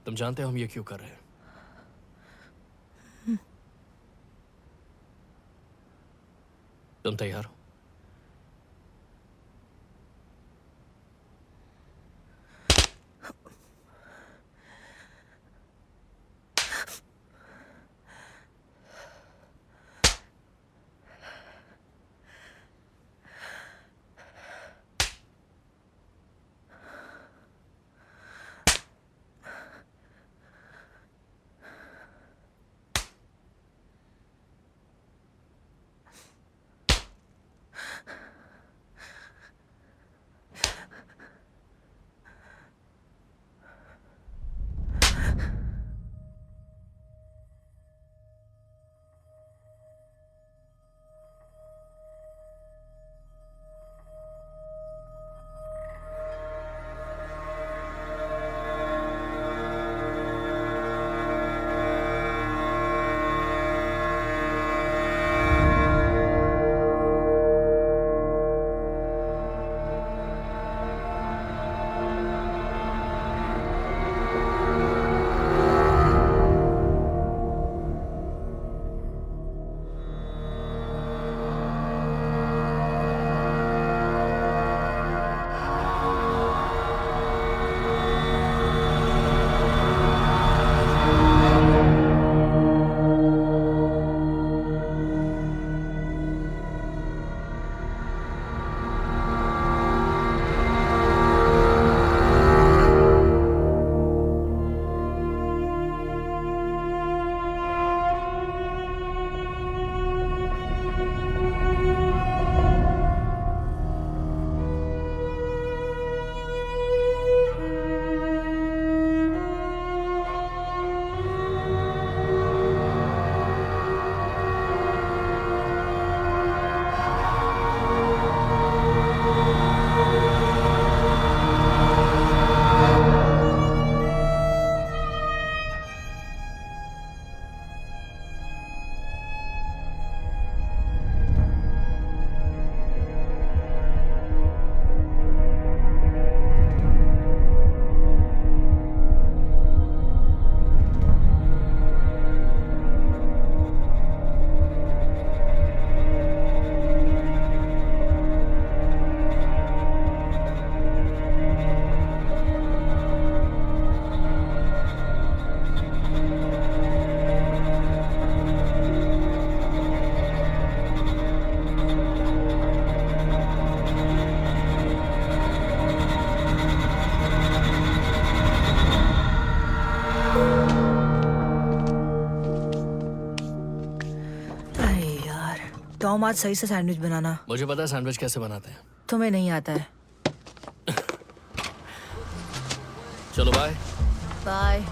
तुम जानते हो हम ये क्यों कर रहे हैं? तुम तैयार हो? टॉम आज सही से सैंडविच बनाना। मुझे पता है सैंडविच कैसे बनाते हैं। तुम्हें नहीं आता है। चलो बाय। बाय।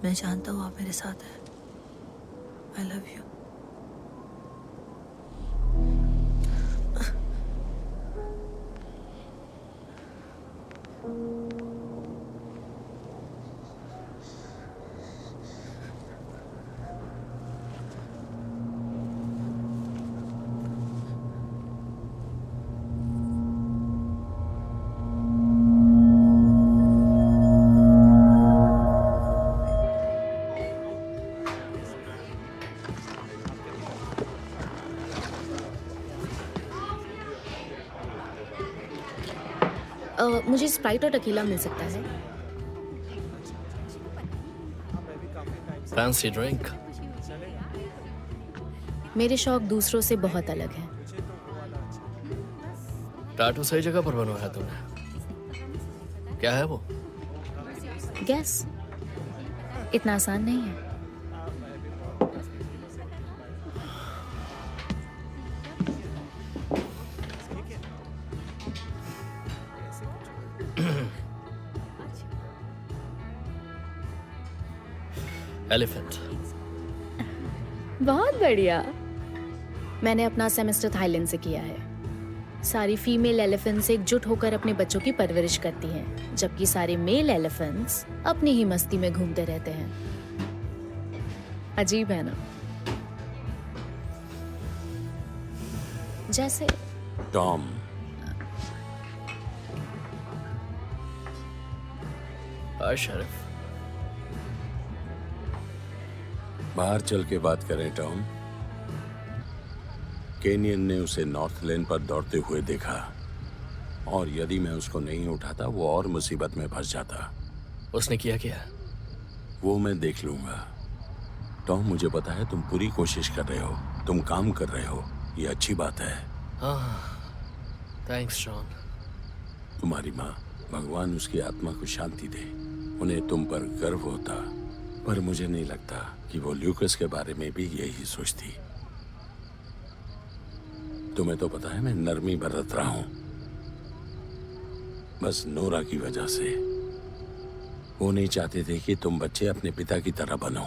मैं जानता हूँ आप मेरे साथ हैं। I love you. मुझे स्प्राइट और टकीला मिल सकता है। Fancy drink. मेरे शौक दूसरों से बहुत अलग हैं। टाटू सही जगह पर बनवाया तुमने। क्या है वो? गैस इतना आसान नहीं है। एलिफेंट। बहुत बढ़िया। मैंने अपना सेमेस्टर थाईलैंड से किया है। सारी फीमेल एलिफेंट्स एकजुट होकर अपने बच्चों की परवरिश करती हैं, जबकि सारे मेल एलिफेंट्स अपनी ही मस्ती में घूमते रहते हैं। अजीब है ना? जैसे टॉम, हाय शरीफ। बाहर चल के बात करें टॉम। केनियन ने उसे नॉर्थ लेन पर दौड़ते हुए देखा, और यदि मैं उसको नहीं उठाता वो और मुसीबत में फंस जाता। उसने किया क्या? वो मैं देख लूंगा। टॉम, मुझे पता है तुम पूरी कोशिश कर रहे हो, तुम काम कर रहे हो, ये अच्छी बात है। हाँ, थैंक्स जॉन। तुम्हारी माँ, भगवान उसकी आत्मा को शांति दे, उन्हें तुम पर गर्व होता, पर मुझे नहीं लगता कि वो ल्यूकस के बारे में भी यही सोचती। तुम्हें तो पता है मैं नरमी बरत रहा हूं, बस नोरा की वजह से। वो नहीं चाहते थे कि तुम बच्चे अपने पिता की तरह बनो,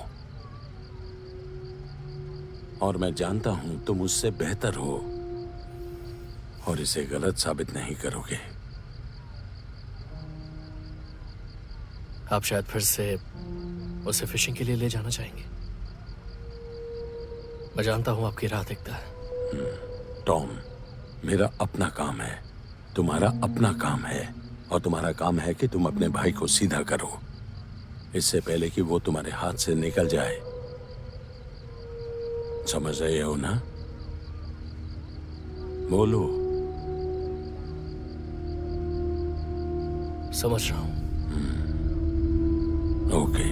और मैं जानता हूं तुम उससे बेहतर हो और इसे गलत साबित नहीं करोगे। आप शायद फिर से उसे फिशिंग के लिए ले जाना चाहेंगे। मैं जानता हूं आपकी राह दिखता है। टॉम, मेरा अपना काम है, तुम्हारा अपना काम है, और तुम्हारा काम है कि तुम अपने भाई को सीधा करो, इससे पहले कि वो तुम्हारे हाथ से निकल जाए। समझ रहे हो ना? बोलो। समझ रहा हूं। ओके।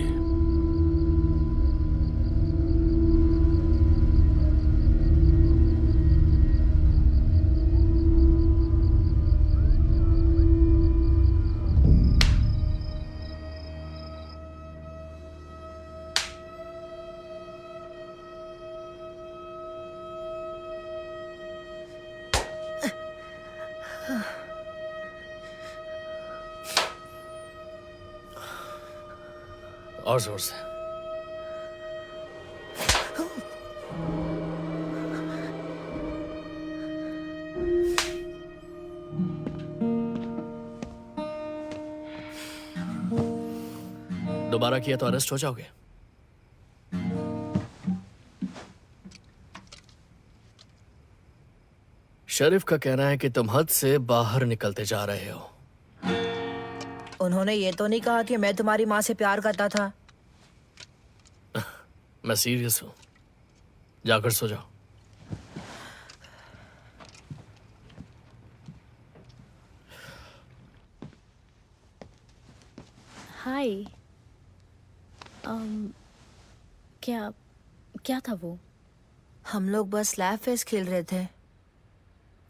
और जोर से। दोबारा किया तो अरेस्ट हो जाओगे। शरीफ का कहना है कि तुम हद से बाहर निकलते जा रहे हो। उन्होंने ये तो नहीं कहा कि मैं तुम्हारी माँ से प्यार करता था। मैं सीरियस हूं। जाकर सो जाओ। हाय। क्या क्या था वो? हम लोग बस स्लैब फेस खेल रहे थे।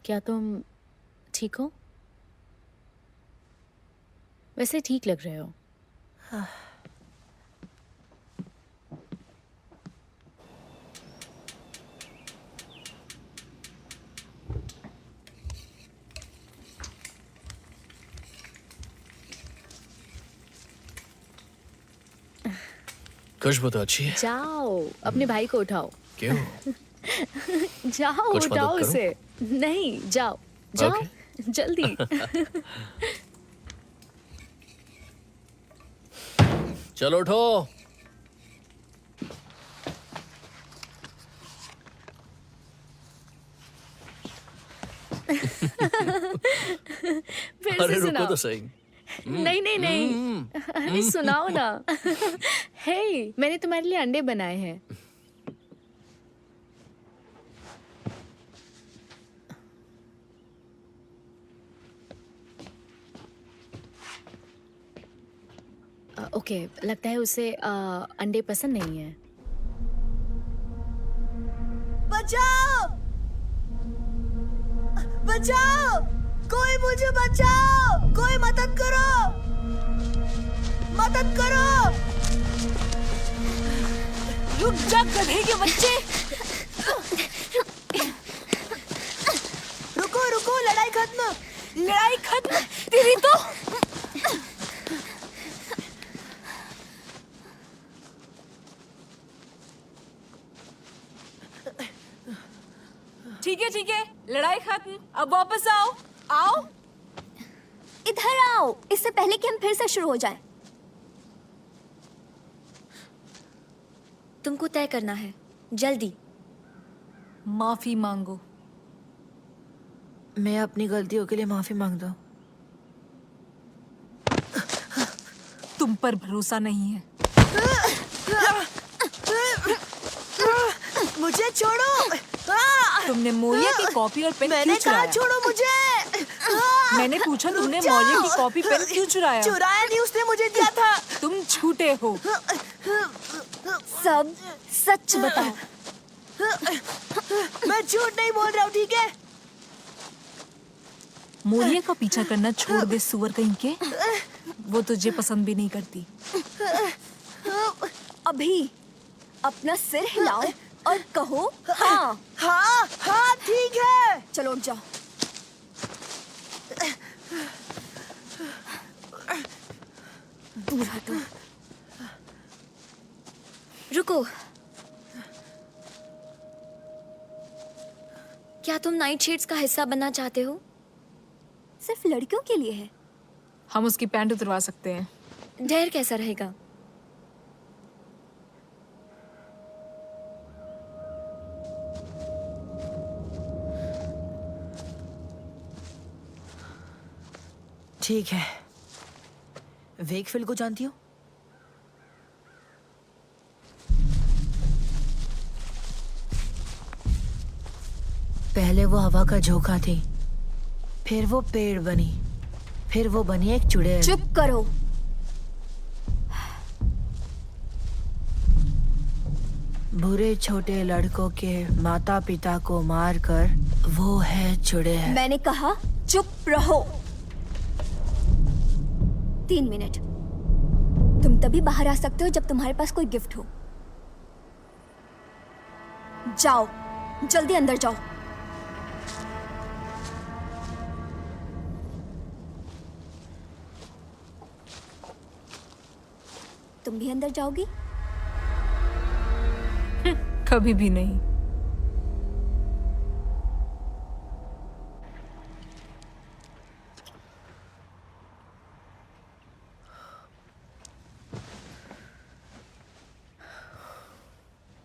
क्या तुम ठीक हो? वैसे ठीक लग रहे हो। खुशबू तो अच्छी है। जाओ, अपने भाई को उठाओ। क्यों? जाओ, कुछ मदद उठाओ करूं? उसे। नहीं, जाओ जाओ। Okay. जल्दी। चलो उठो। फिर अरे से रुको सुनाओ। तो सही। नहीं नहीं नहीं, अरे सुनाओ ना। हे, मैंने तुम्हारे लिए अंडे बनाए हैं। ओके, लगता है उसे अंडे पसंद नहीं है। बचाओ! बचाओ! कोई मुझे बचाओ! कोई मदद करो! मदद करो! रुक जा गधे के बच्चे! रुको रुको, लड़ाई खत्म! लड़ाई खत्म! तेरी तो ठीक है, लड़ाई खत्म। अब वापस आओ, आओ। इधर आओ, इससे पहले कि हम फिर से शुरू हो जाएं। तुमको तय करना है, जल्दी। माफी मांगो। मैं अपनी गलतियों के लिए माफी मांगता हूँ। तुम पर भरोसा नहीं है। मुझे छोड़ो! तुमने मौर्य की कॉपी और पेन क्यों चुराया? मैंने कहा छोड़ो मुझे! मैंने पूछा तुमने मौर्य की कॉपी पेन क्यों चुराया? चुराया नहीं, उसने मुझे दिया था। तुम झूठे हो। सब सच बताओ। मैं झूठ नहीं बोल रहा हूँ, ठीक है? मौर्य का पीछा करना छोड़ दे, सुअर कहीं के। वो तुझे पसंद भी नहीं करती। अभी अपना सिर हिलाओ और कहो हाँ। हाँ हाँ ठीक है। चलो उठ जाओ। दूर हटो। रुको। क्या तुम नाइट शेड्स का हिस्सा बनना चाहते हो? सिर्फ लड़कियों के लिए है। हम उसकी पैंट उतरवा सकते हैं। ढेर कैसा रहेगा? ठीक है। वेकफील्ड को जानती हो? पहले वो हवा का झोंका थी, फिर वो पेड़ बनी, फिर वो बनी एक चुड़ैल। चुप करो। बुरे छोटे लड़कों के माता पिता को मारकर वो है चुड़ैल। मैंने कहा चुप रहो। 3 मिनट। तुम तभी बाहर आ सकते हो जब तुम्हारे पास कोई गिफ्ट हो। जाओ, जल्दी अंदर जाओ। तुम भी अंदर जाओगी? कभी भी नहीं।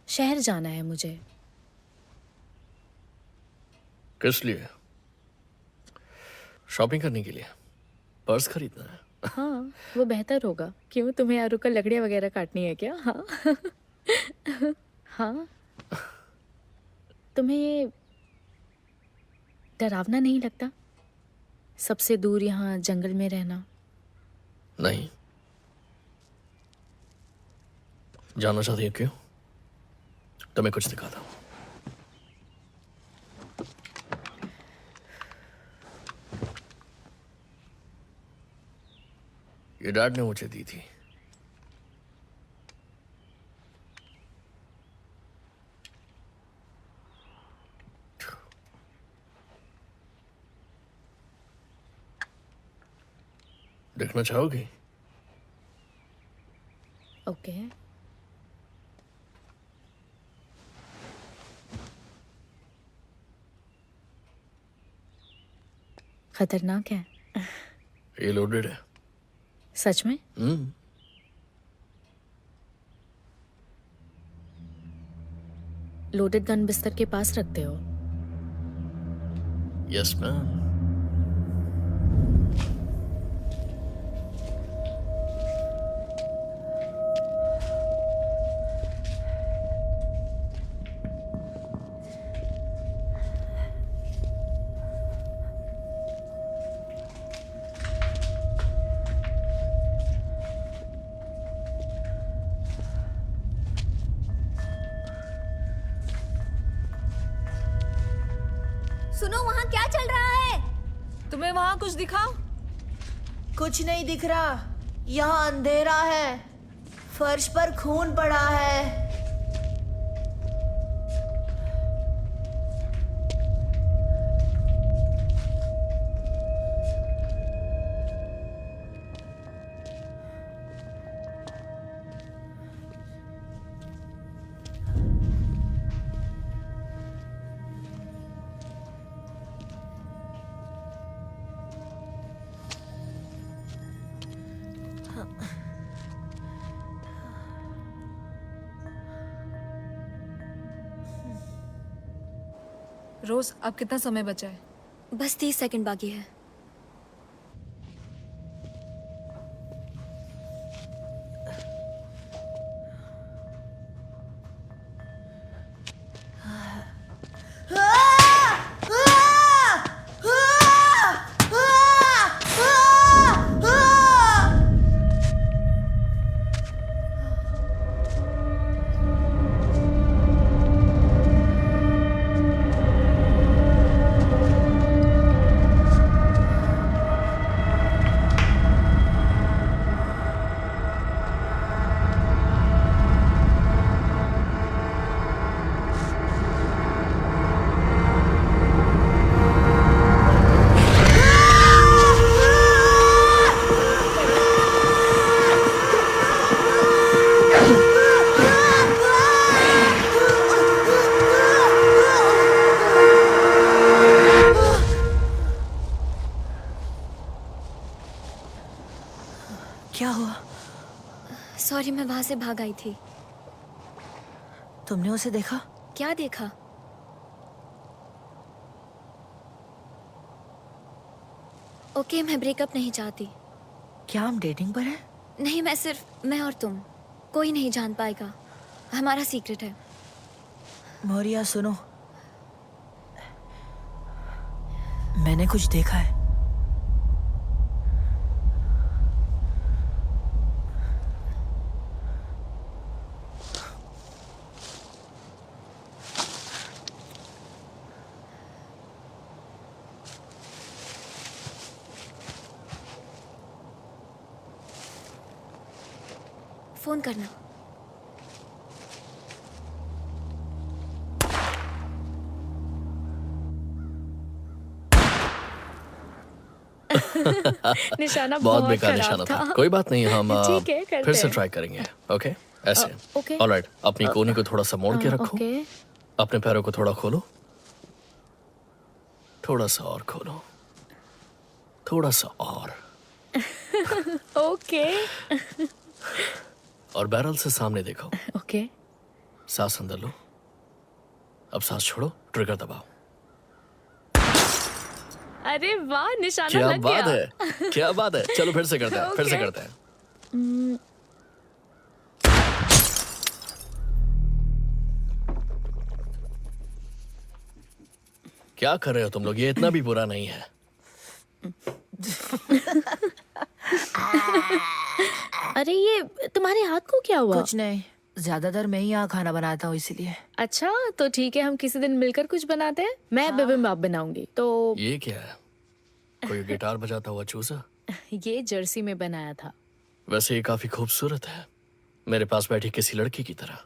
शहर जाना है मुझे। किस लिए? शॉपिंग करने के लिए? पर्स खरीदना है? हाँ, वो बेहतर होगा। क्यों, तुम्हें यारों का लकड़ियाँ वगैरह काटनी है क्या? हाँ। हाँ, तुम्हें ये डरावना नहीं लगता? सबसे दूर यहाँ जंगल में रहना। नहीं। जानना चाहती है क्यों? तो मैं कुछ दिखाता हूँ। ये डैड ने मुझे दी थी। देखना चाहोगी? ओके। खतरनाक है। ये लोडेड है। सच में? लोडेड गन बिस्तर के पास रखते हो? Yes ma'am. सुनो वहाँ क्या चल रहा है? तुम्हें वहाँ कुछ दिखा? कुछ नहीं दिख रहा। यहाँ अंधेरा है, फर्श पर खून पड़ा है। रोज, अब कितना समय बचा है? बस 30 सेकंड बाकी है। क्या हुआ? सॉरी, मैं वहां से भाग आई थी। तुमने उसे देखा? क्या देखा? ओके, मैं ब्रेकअप नहीं चाहती। क्या हम डेटिंग पर हैं? नहीं, मैं और तुम, कोई नहीं जान पाएगा। हमारा सीक्रेट है। मोरिया सुनो, मैंने कुछ देखा है। फोन करना। निशाना बहुत बहुत बेकार खराब निशाना था। था। कोई बात नहीं, हम ठीक है, करते फिर से हैं। ट्राई करेंगे। ओके, ऐसे। ओके। ऑलराइट, अपनी कोहनी को थोड़ा सा मोड़ के रखो। ओके। अपने पैरों को थोड़ा खोलो, थोड़ा सा और खोलो, थोड़ा सा और, ओके। और बैरल से सामने देखो। ओके। सांस अंदर लो, अब सांस छोड़ो, ट्रिगर दबाओ। अरे वाह, निशाना क्या लग बात गया। है, क्या बात है। चलो फिर से करते हैं, फिर से Okay. करते हैं। क्या कर रहे हो तुम लोग? ये इतना भी बुरा नहीं है। अरे ये तुम्हारे हाथ को क्या हुआ? कुछ नहीं, ज्यादातर मैं ही यहाँ खाना बनाता हूँ इसीलिए। अच्छा, तो ठीक है, हम किसी दिन मिलकर कुछ बनाते हैं। मैं बिबिम्बाप बनाऊंगी। तो ये क्या है? कोई गिटार बजाता हुआ चूजा? ये जर्सी में बनाया था। वैसे ये काफी खूबसूरत है, मेरे पास बैठी किसी लड़की की तरह।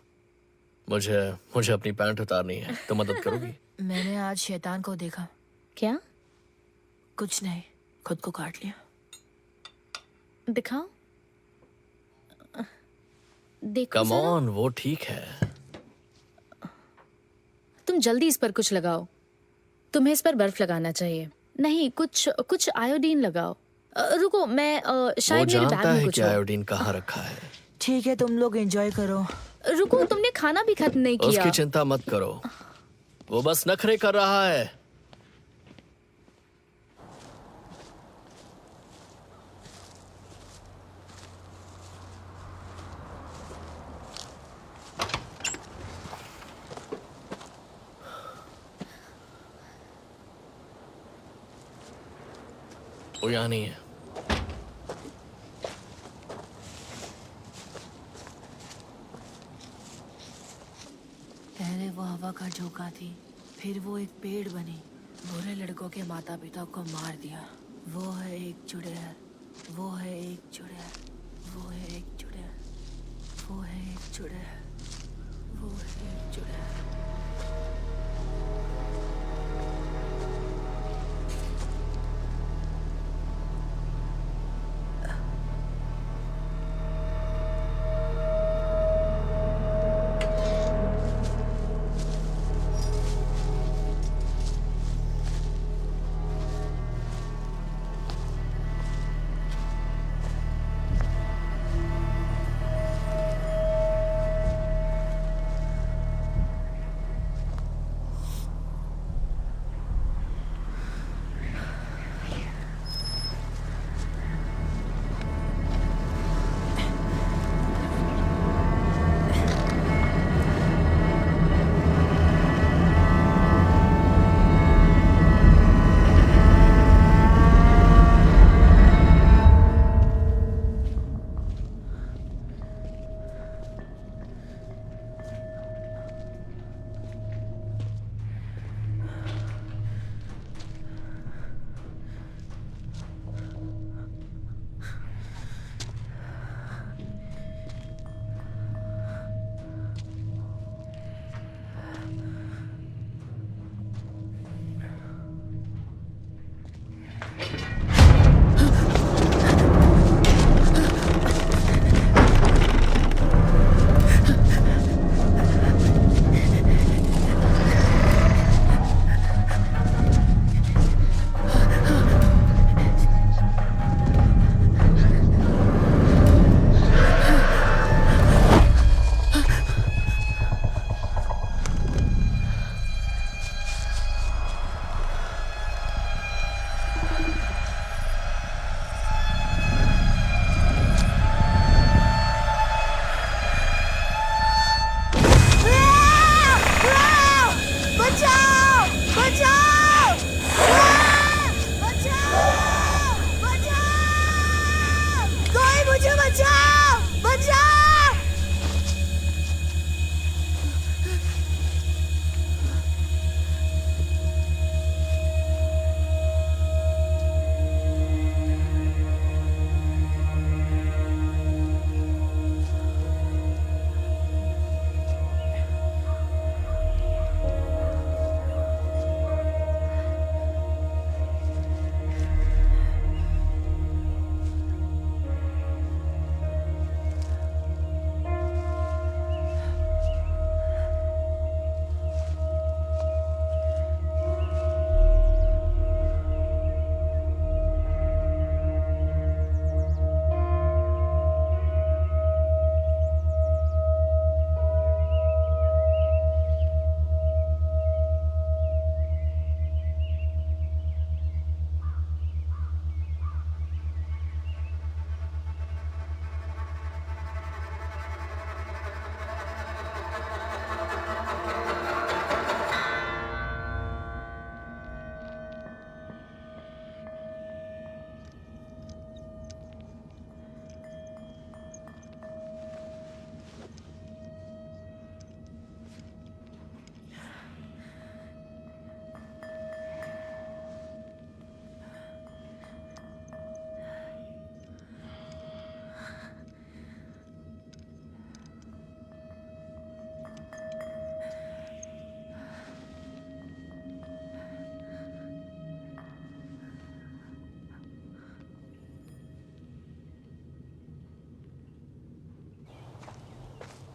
मुझे अपनी पैंट उतारनी है, तो मदद करोगी? मैंने आज शैतान को देखा। क्या? कुछ नहीं, खुद को काट लिया। दिखाओ। देखो कम जरा। ऑन, वो ठीक है। तुम जल्दी इस पर कुछ लगाओ। तुम्हें इस पर बर्फ लगाना चाहिए। नहीं, कुछ आयोडीन लगाओ। रुको, मैं वो शायद मेरे बैग जानता में है कुछ कि हो। आयोडीन कहाँ रखा है। ठीक है, तुम लोग एंजॉय करो। रुको, तुमने खाना भी खत्म नहीं किया। उसकी चिंता मत करो, वो बस नखरे कर रहा है। वो यहाँ नहीं है। पहले वो हवा का झोंका थी, फिर वो एक पेड़ बनी, बुरे लड़कों के माता पिता को मार दिया। वो है एक चुड़ैल, वो है एक चुड़ैल, वो है एक चुड़ैल, वो है एक चुड़ैल, वो है एक चुड़ैल।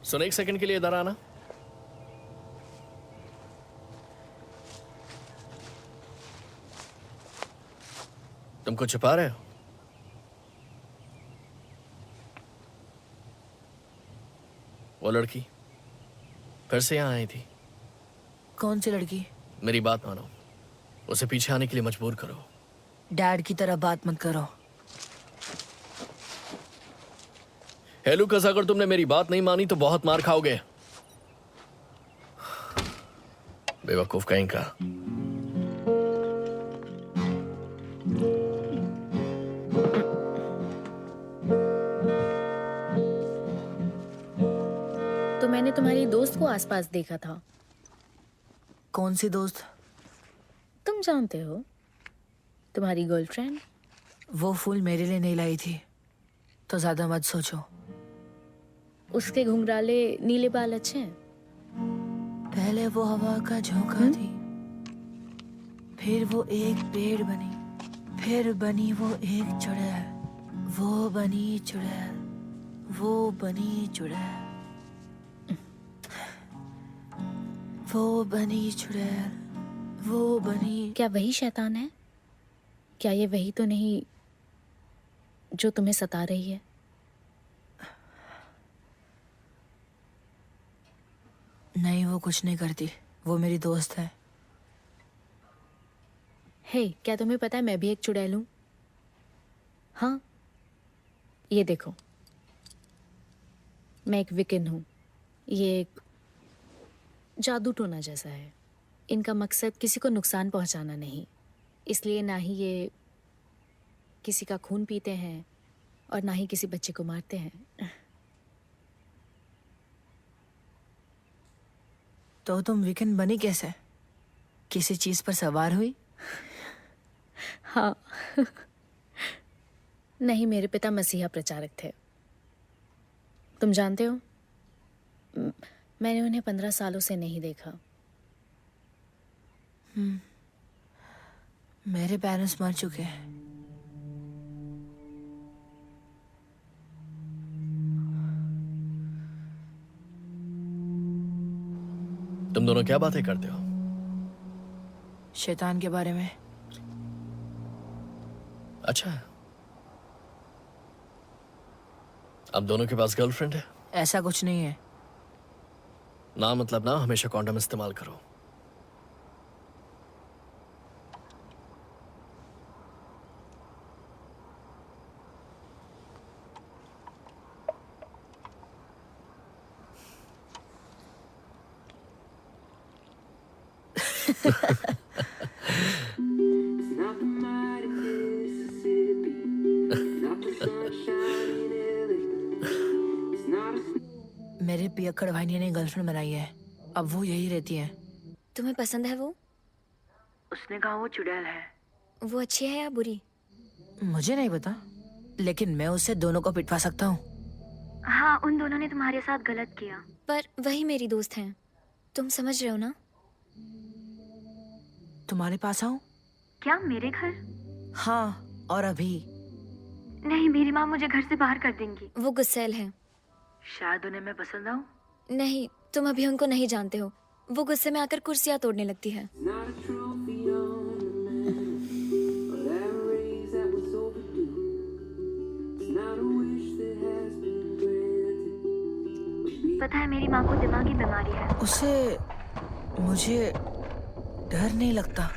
सुन, एक सेकंड के लिए इधर आना। तुम कुछ छुपा रहे हो? वो लड़की फिर से यहां आई थी। कौन सी लड़की? मेरी बात मानो, उसे पीछे आने के लिए मजबूर करो। डैड की तरह बात मत करो। हे लूकस, अगर तुमने मेरी बात नहीं मानी तो बहुत मार खाओगे। बेवकूफ कहीं का। तो मैंने तुम्हारी दोस्त को आसपास देखा था। कौन सी दोस्त? तुम जानते हो तुम्हारी गर्लफ्रेंड वो फूल मेरे लिए नहीं लाई थी, तो ज्यादा मत सोचो। उसके घुंघराले नीले बाल अच्छे हैं। पहले वो हवा का झोंका थी, फिर वो एक पेड़ बनी, फिर बनी वो एक चुड़ैल, वो बनी चुड़ैल, वो बनी चुड़ैल, वो बनी चुड़ैल, वो बनी। क्या वही शैतान है? क्या ये वही तो नहीं जो तुम्हें सता रही है? नहीं, वो कुछ नहीं करती, वो मेरी दोस्त है। हे, क्या तुम्हें पता है मैं भी एक चुड़ैल हूं? हाँ, ये देखो, मैं एक विकन हूं। ये एक जादू टोना जैसा है। इनका मकसद किसी को नुकसान पहुंचाना नहीं, इसलिए ना ही ये किसी का खून पीते हैं और ना ही किसी बच्चे को मारते हैं। तो तुम वीकेंड बनी कैसे? किसी चीज पर सवार हुई? हाँ। नहीं, मेरे पिता मसीहा प्रचारक थे। तुम जानते हो, मैंने उन्हें 15 सालों से नहीं देखा। मेरे पेरेंट्स मर चुके हैं। तुम दोनों क्या बातें करते हो? शैतान के बारे में। अच्छा है। अब दोनों के पास गर्लफ्रेंड है? ऐसा कुछ नहीं है। ना मतलब ना, हमेशा कॉन्डम इस्तेमाल करो। मेरे पियक्कड़ भाई ने गर्लफ्रेंड बनाई है, अब वो यही रहती है। तुम्हें पसंद है वो? उसने कहा वो चुड़ैल है। वो अच्छी है या बुरी? मुझे नहीं पता, लेकिन मैं उससे दोनों को पिटवा सकता हूँ। हाँ, उन दोनों ने तुम्हारे साथ गलत किया, पर वही मेरी दोस्त हैं। तुम समझ रहे हो ना? तुम्हारे पास आऊं? क्या, मेरे घर? हाँ, और अभी। नहीं, मेरी माँ मुझे घर से बाहर कर देंगी। वो गुस्सैल है। शायद उन्हें मैं पसंद आऊं। नहीं, तुम अभी उनको नहीं जानते हो। वो गुस्से में आकर कुर्सियां तोड़ने लगती है। पता है, मेरी माँ को दिमागी बीमारी है। उसे मुझे डर नहीं लगता।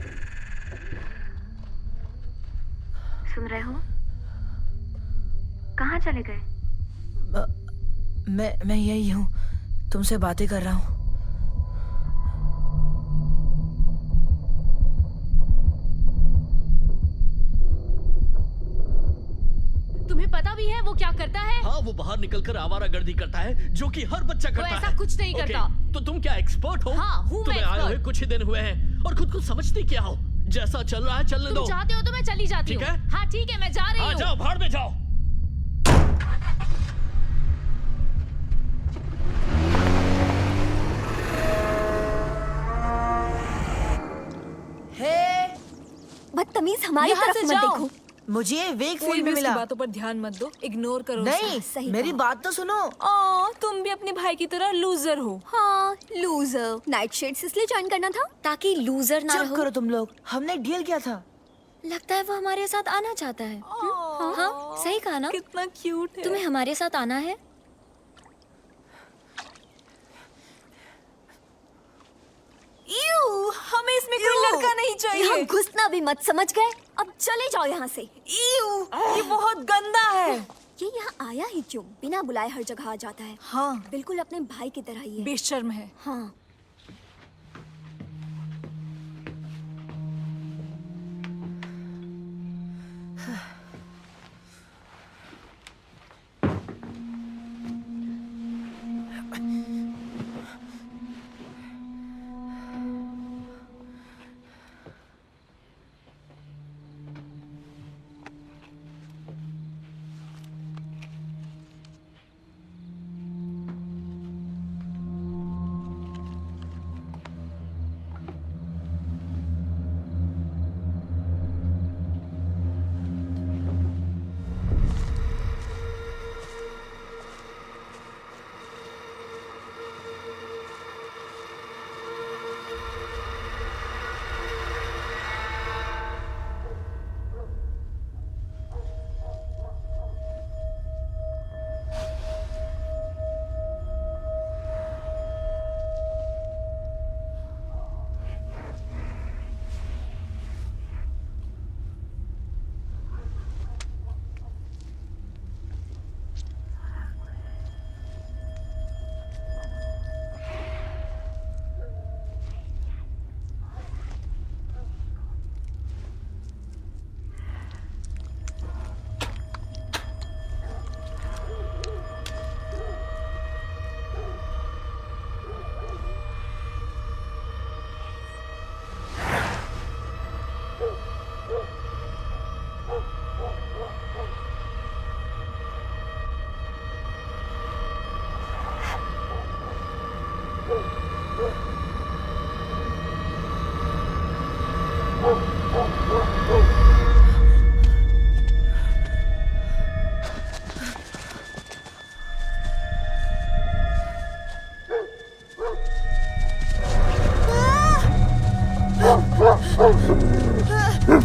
सुन रहे हो? कहाँ चले गए? मैं यही हूँ, तुमसे बातें कर रहा हूँ। तुम्हें पता भी है वो क्या करता है? हाँ, वो बाहर निकलकर आवारागर्दी करता है, जो कि हर बच्चा करता है। ऐसा कुछ नहीं करता। तो तुम क्या एक्सपर्ट हो? हाँ, हूँ मैं तुम्हें आए हुए expert। कुछ ही दिन हुए हैं और खुद को समझती क्या हो? जैसा चल रहा है चलने दो। तुम चाहते हो तो मैं चली जाती हूँ। ठीक है? हाँ ठीक है, मैं जा रही हाँ, हूँ। जाओ, भाड़ में जाओ। बदतमीज, हमारी यहाँ तरफ से मत जाओ। देखो। मुझे वेग कोई फील्ड भी में उसकी मिला। बातों पर ध्यान मत दो, इग्नोर करो उसे। नहीं, सही मेरी कहा। बात तो सुनो। तुम भी अपने भाई की तरह लूजर हो। हाँ, लूजर। नाइट शेड्स इसलिए ज्वाइन करना था ताकि लूजर ना चुप रहो। करो तुम लोग, हमने डील किया था। लगता है वो हमारे साथ आना चाहता है। हाँ, सही कहा ना? कितना क्यूट है। तुम्हें हमारे साथ आना है? हमें इसमें कोई लड़का नहीं चाहिए। यहाँ घुसना भी मत, समझ गए? अब चले जाओ यहाँ से। ये बहुत गंदा है। ये यहाँ आया ही क्यों? बिना बुलाए हर जगह आ जाता है। हाँ, बिल्कुल अपने भाई की तरह ही है। बेशर्म है। हाँ,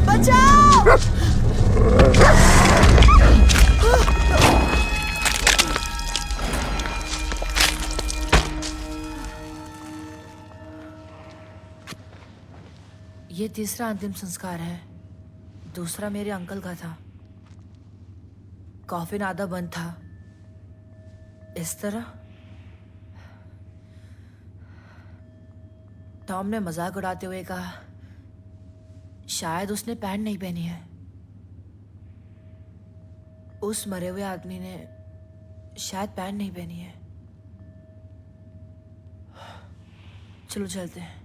बचाओ! ये तीसरा अंतिम संस्कार है। दूसरा मेरे अंकल का था। कॉफिन आधा बंद था। इस तरह टॉम ने मजाक उड़ाते हुए कहा, शायद उसने पैंट नहीं पहनी है। उस मरे हुए आदमी ने शायद पैंट नहीं पहनी है। चलो चलते हैं।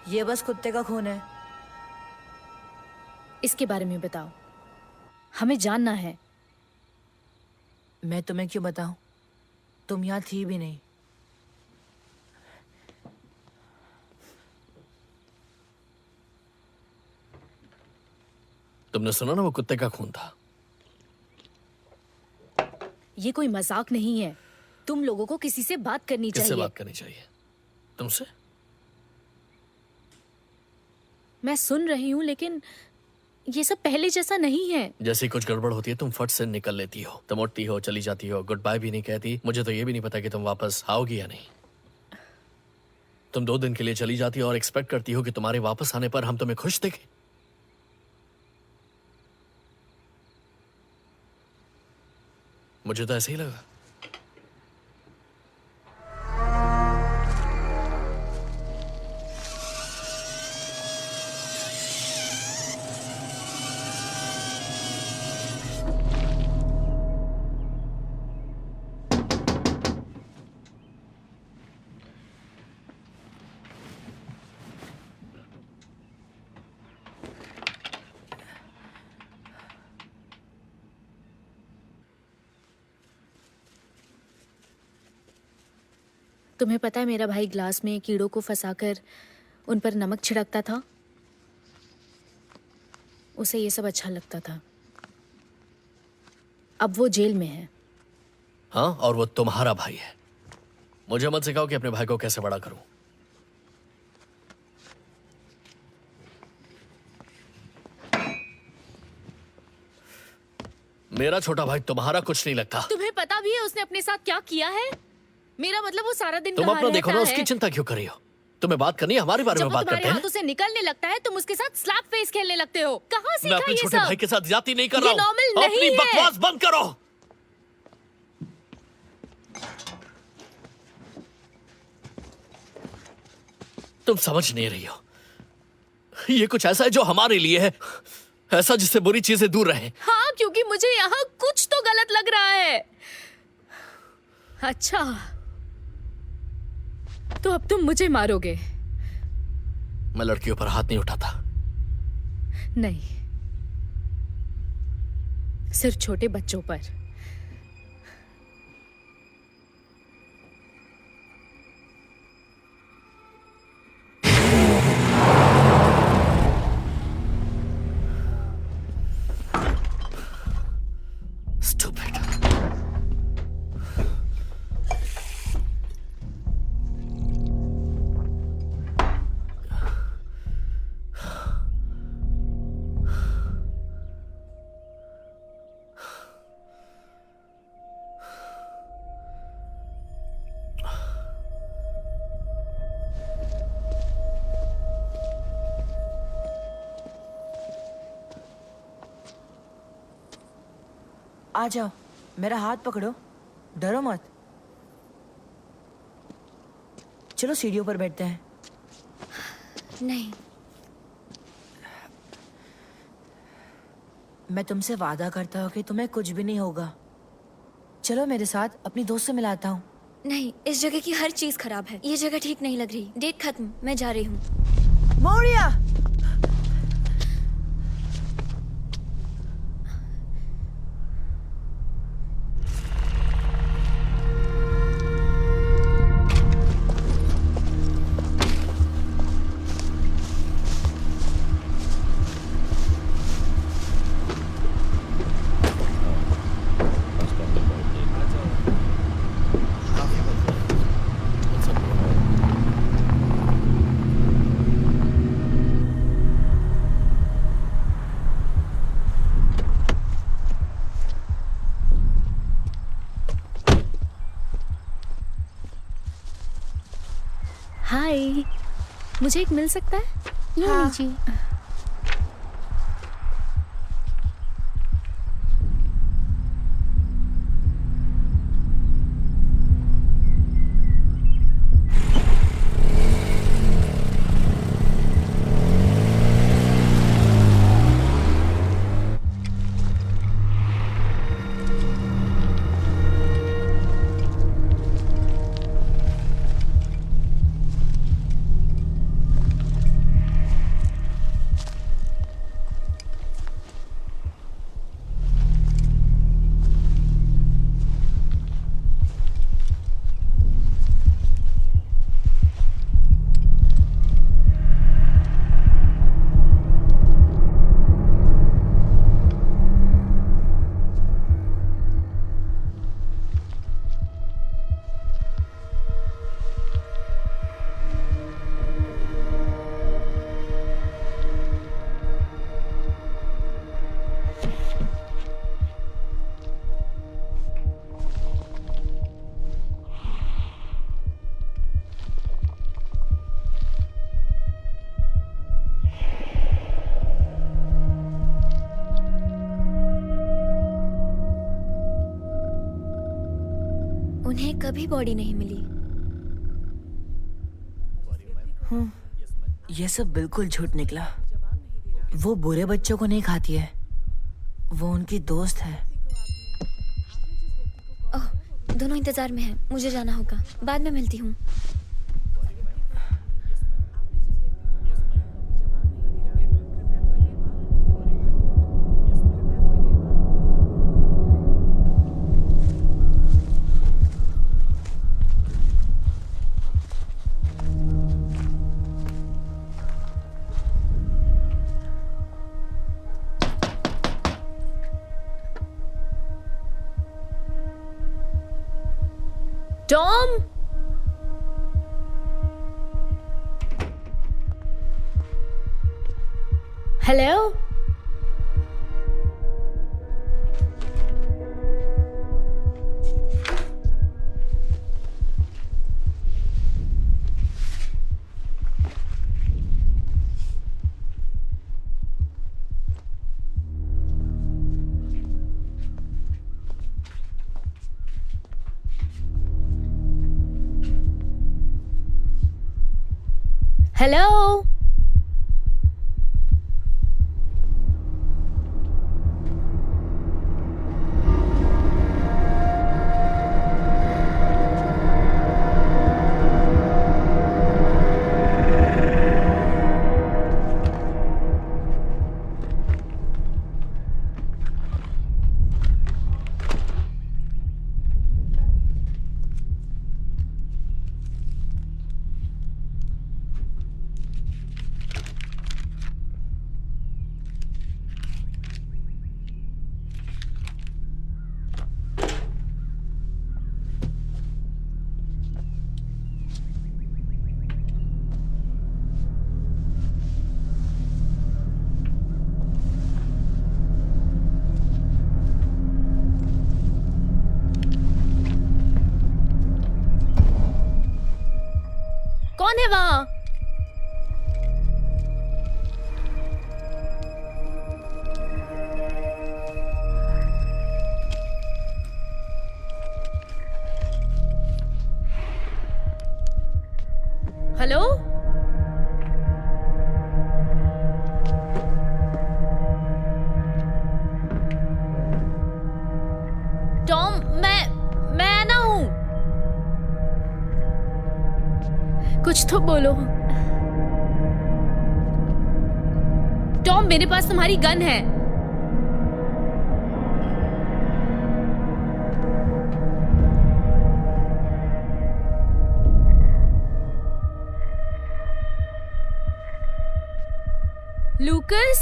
ये बस कुत्ते का खून है। इसके बारे में बताओ, हमें जानना है। मैं तुम्हें क्यों बताऊं? तुम यहाँ थी भी नहीं। तुमने सुना ना, वो कुत्ते का खून था। ये कोई मजाक नहीं है। तुम लोगों को किसी से बात करनी किससे चाहिए। बात करनी चाहिए? तुमसे? मैं सुन रही हूँ, लेकिन ये सब पहले जैसा नहीं है। जैसी कुछ गड़बड़ होती है तुम फट से निकल लेती हो। तुम उठती हो, चली जाती हो, गुड बाय भी नहीं कहती। मुझे तो ये भी नहीं पता कि तुम वापस आओगी या नहीं। तुम 2 दिन के लिए चली जाती हो और एक्सपेक्ट करती हो कि तुम्हारे वापस आने पर हम तुम्हें खुश देखें। मुझे तो ऐसे ही लगा। तुम्हें पता है, मेरा भाई ग्लास में कीड़ों को फंसाकर उन पर नमक छिड़कता था। उसे ये सब अच्छा लगता था। अब वो जेल में है। हाँ, और वो तुम्हारा भाई है। मुझे मत सिखाओ कि अपने भाई को कैसे बड़ा करूं। मेरा छोटा भाई तुम्हारा कुछ नहीं लगता। तुम्हें पता भी है उसने अपने साथ क्या किया है? मेरा मतलब, वो सारा दिन तुम कहाँ अपना देखो ना, रहता उसकी है? चिंता क्यों कर रही हो? तुम्हें बात करनी है, हमारे बारे जब में वो बात तुम्हारे करते हैं। हाथों से निकलने लगता है, तुम उसके साथ स्लैप फेस खेलने लगते हो। कहाँ मैं सीखा अपने ये छोटे सब? भाई के साथ ज्यादती नहीं कर ये रहा हूं। नॉर्मल नहीं अपनी है। बकवास बंद करो। तुम समझ नहीं रही हो। ये कुछ ऐसा है जो हमारे लिए है, ऐसा जिससे बुरी चीजें दूर रहे। हाँ, क्योंकि मुझे यहाँ कुछ तो गलत लग रहा है। अच्छा, तो अब तुम मुझे मारोगे? मैं लड़कियों पर हाथ नहीं उठाता। नहीं, सिर्फ छोटे बच्चों पर। Stupid. आ जाओ, मेरा हाथ पकड़ो, डरो मत। चलो सीढ़ियों पर बैठते हैं। नहीं, मैं तुमसे वादा करता हूँ कि तुम्हें कुछ भी नहीं होगा। चलो मेरे साथ, अपनी दोस्त से मिलाता हूँ। नहीं, इस जगह की हर चीज खराब है। ये जगह ठीक नहीं लग रही। डेट खत्म, मैं जा रही हूँ। मोरिया! हाय, मुझे एक मिल सकता है? ये हाँ। लीजिए। उन्हें कभी बॉडी नहीं मिली। ये सब बिल्कुल झूठ निकला। वो बुरे बच्चों को नहीं खाती है, वो उनकी दोस्त है। ओह, दोनों इंतजार में हैं। मुझे जाना होगा, बाद में मिलती हूँ। टॉम! हेलो? हेलो? कौन है वहां? हेलो? टॉम, मैं ना हूं। कुछ तो बोलो। टॉम, मेरे पास तुम्हारी गन है। लूकस?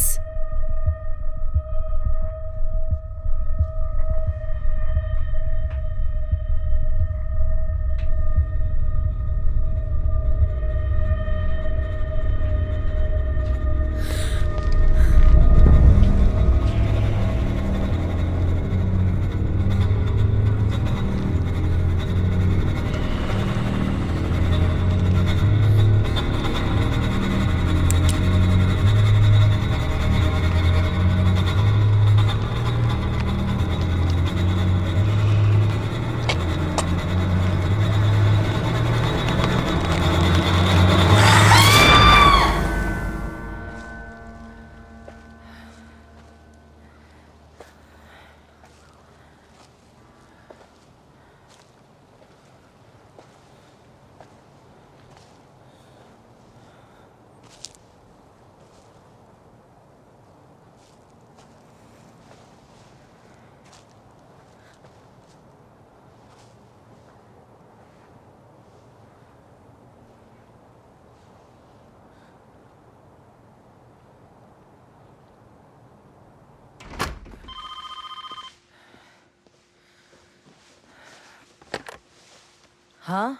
हाँ,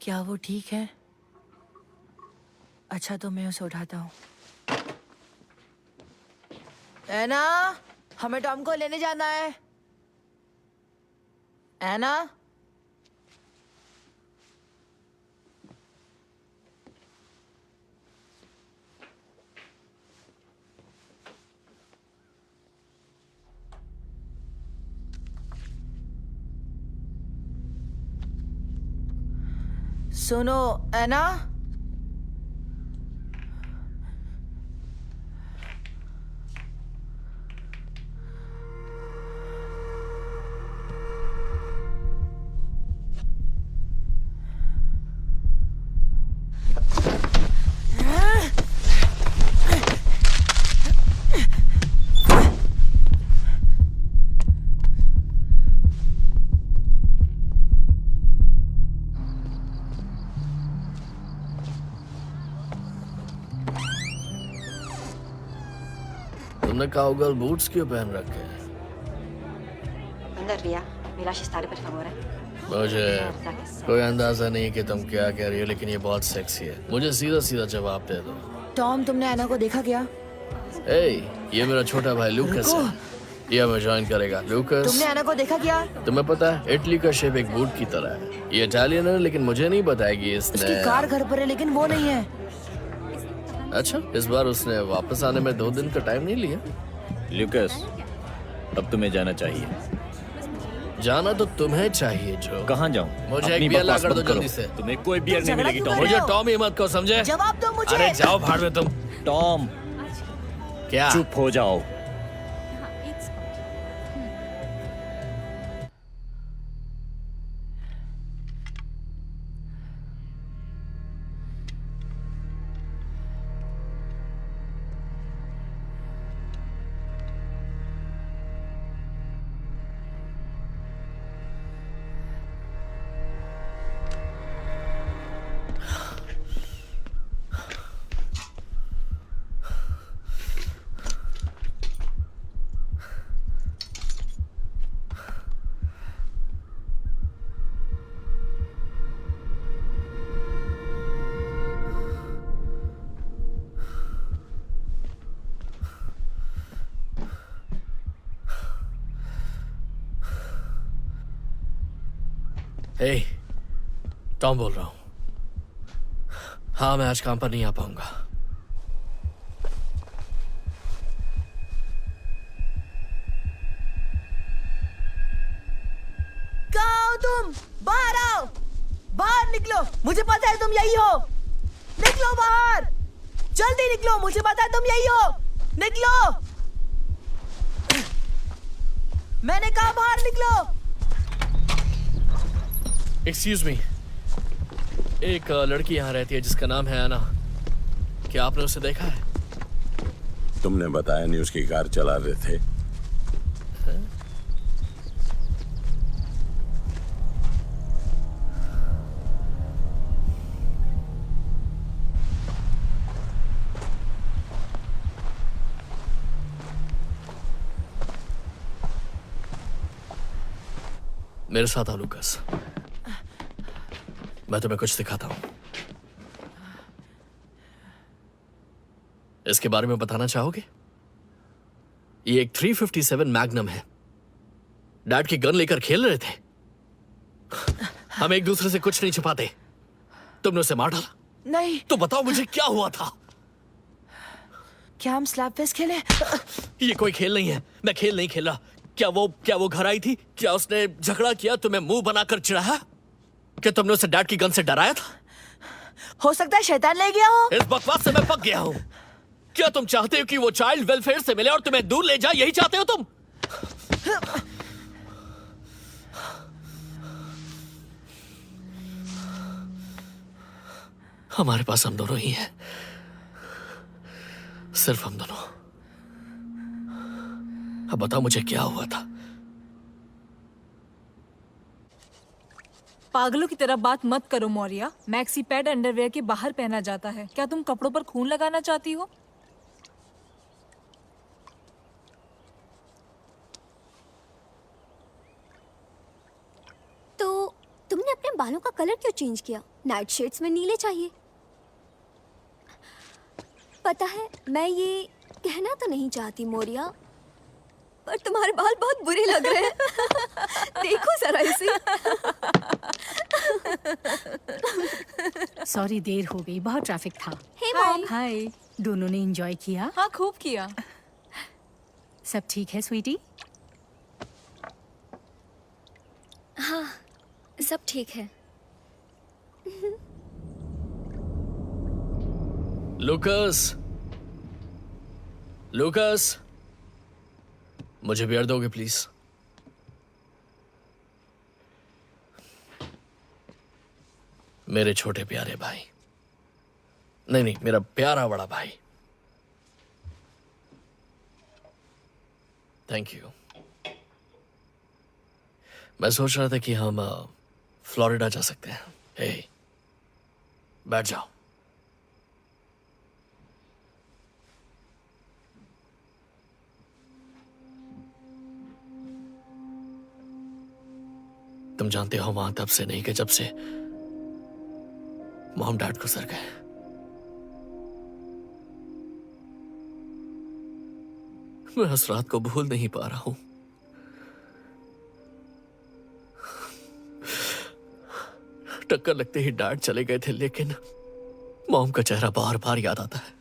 क्या वो ठीक है? अच्छा, तो मैं उसे उठाता हूँ। एना, हमें टॉम को लेने जाना है। एना? सुनो एना, तुमने काउगर्ल बूट्स क्यों पहन रखे हैं? Andar via, mi lasci stare per favore. मुझे कोई अंदाजा नहीं कि तुम क्या कह रही हो, लेकिन ये बहुत सेक्सी है। मुझे सीधा सीधा जवाब दे दो। टॉम, तुमने एना को देखा क्या? ये मेरा छोटा भाई लूकस है। ये हमें ज्वाइन करेगा। लूकस, तुमने एना को देखा क्या? तुम्हें पता है इटली का शेप एक बूट की तरह है। ये इटालियन है, लेकिन मुझे नहीं बताएगी उसकी इसने। कार घर पर है, लेकिन वो नहीं है। अच्छा, इस बार उसने वापस आने में 2 दिन का टाइम नहीं लिया। लूकस, अब तुम्हें जाना चाहिए। जाना तो तुम्हें चाहिए जो। कहाँ जाऊँ? मुझे अपनी एक बियर ला बकवास कर दो बंद करो। जल्दी से। तुम्हें कोई बियर नहीं झगड़ा मिलेगी क्यों टॉम। कर रहे मुझे हो? टॉम ही मत कहो, समझे? जवाब दो मुझे। अरे जाओ भाड़ में तुम। टॉम, क्या? चुप हो जाओ। टॉम बोल रहा हूँ। हाँ, मैं आज काम पर नहीं आ पाऊंगा। कहाँ हो तुम? बाहर आओ, बाहर निकलो, मुझे पता है तुम यही हो। निकलो बाहर, जल्दी निकलो, मुझे पता है तुम यही हो। निकलो, मैंने कहा बाहर निकलो। एक्सक्यूज मी, एक लड़की यहाँ रहती है जिसका नाम है आना। क्या आपने उसे देखा है? तुमने बताया नहीं उसकी कार चला रहे थे। मेरे साथ आओ लूकास, मैं तुम्हें कुछ दिखाता हूं। इसके बारे में बताना चाहोगे? ये एक 357 मैग्नम है। डैड की गन लेकर खेल रहे थे। हम एक दूसरे से कुछ नहीं छिपाते। तुमने उसे मार डाला। नहीं। तो बताओ मुझे क्या हुआ था? क्या हम स्लैप फेस्ट खेले? ये कोई खेल नहीं है। मैं खेल नहीं खेला। क्या वो घर आई थी? क्या उसने झगड़ा किया? तुम्हें मुंह बनाकर चिढ़ाया? क्या तुमने उसे डैड की गन से डराया था? हो सकता है शैतान ले गया हो। इस बकवास से मैं पक गया हूं। क्या तुम चाहते हो कि वो चाइल्ड वेलफेयर से मिले और तुम्हें दूर ले जाए? यही चाहते हो तुम? हमारे पास हम दोनों ही हैं, सिर्फ हम दोनों। अब बताओ मुझे क्या हुआ था? पागलों की तरह बात मत करो मौर्या। मैक्सी पैड अंडरवेयर के बाहर पहना जाता है। क्या तुम कपड़ों पर खून लगाना चाहती हो? तो तुमने अपने बालों का कलर क्यों चेंज किया? नाइट शेड्स में नीले चाहिए। पता है, मैं ये कहना तो नहीं चाहती मोरिया, पर तुम्हारे बाल बहुत बुरे लग रहे हैं। देखो जरा इसे। सॉरी, देर हो गई, बहुत ट्रैफिक था। हे मॉम। हाय, दोनों ने एंजॉय किया? हाँ, खूब किया। सब ठीक है स्वीटी? हाँ, सब ठीक है। लूकास, मुझे बियर दोगे प्लीज? मेरे छोटे प्यारे भाई। नहीं, मेरा प्यारा बड़ा भाई। Thank you. मैं सोच रहा था कि हम फ्लोरिडा जा सकते हैं। हे, बैठ जाओ। तुम जानते हो वहां तब से नहीं कि जब से मॉम डैड गुजर गए। मैं उस रात को भूल नहीं पा रहा हूं। टक्कर लगते ही डैड चले गए थे, लेकिन मॉम का चेहरा बार बार याद आता है।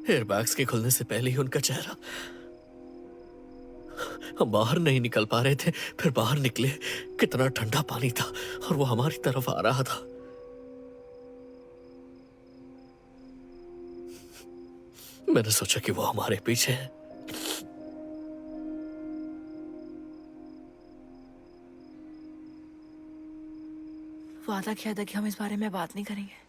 एयरबैग्स के खुलने से पहले ही उनका चेहरा। हम बाहर नहीं निकल पा रहे थे, फिर बाहर निकले, कितना ठंडा पानी था और वो हमारी तरफ आ रहा था। मैंने सोचा कि वो हमारे पीछे है। वादा किया था कि हम इस बारे में बात नहीं करेंगे।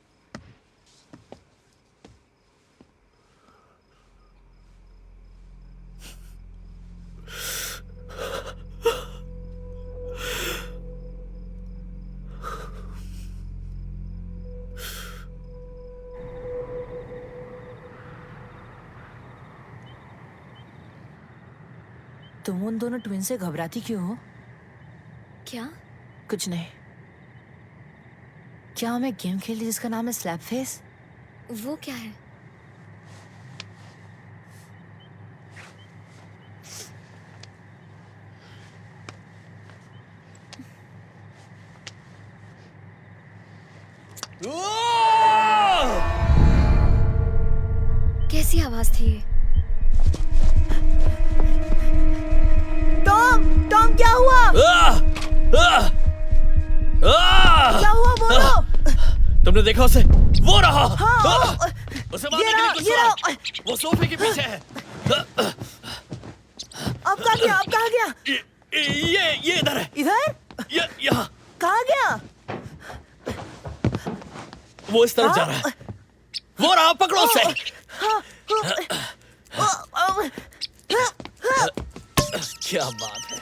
तुम उन दोनों ट्विन से घबराती क्यों हो? क्या? कुछ नहीं। क्या हम एक गेम खेल ली जिसका नाम है स्लैप फेस? वो क्या है? कैसी आवाज थी ये? टॉम, क्या हुआ? क्या हुआ बोलो? तुमने देखा उसे? वो रहा। उसे मारने ये के लिए रहा, कुछ ये करो। वो सोफे के पीछे है। अब कहाँ गया? अब कहाँ गया? ये इधर है। इधर? यहाँ। कहाँ गया? वो इस तरफ जा रहा है। वो रहा, पकड़ो उसे। क्या बात है।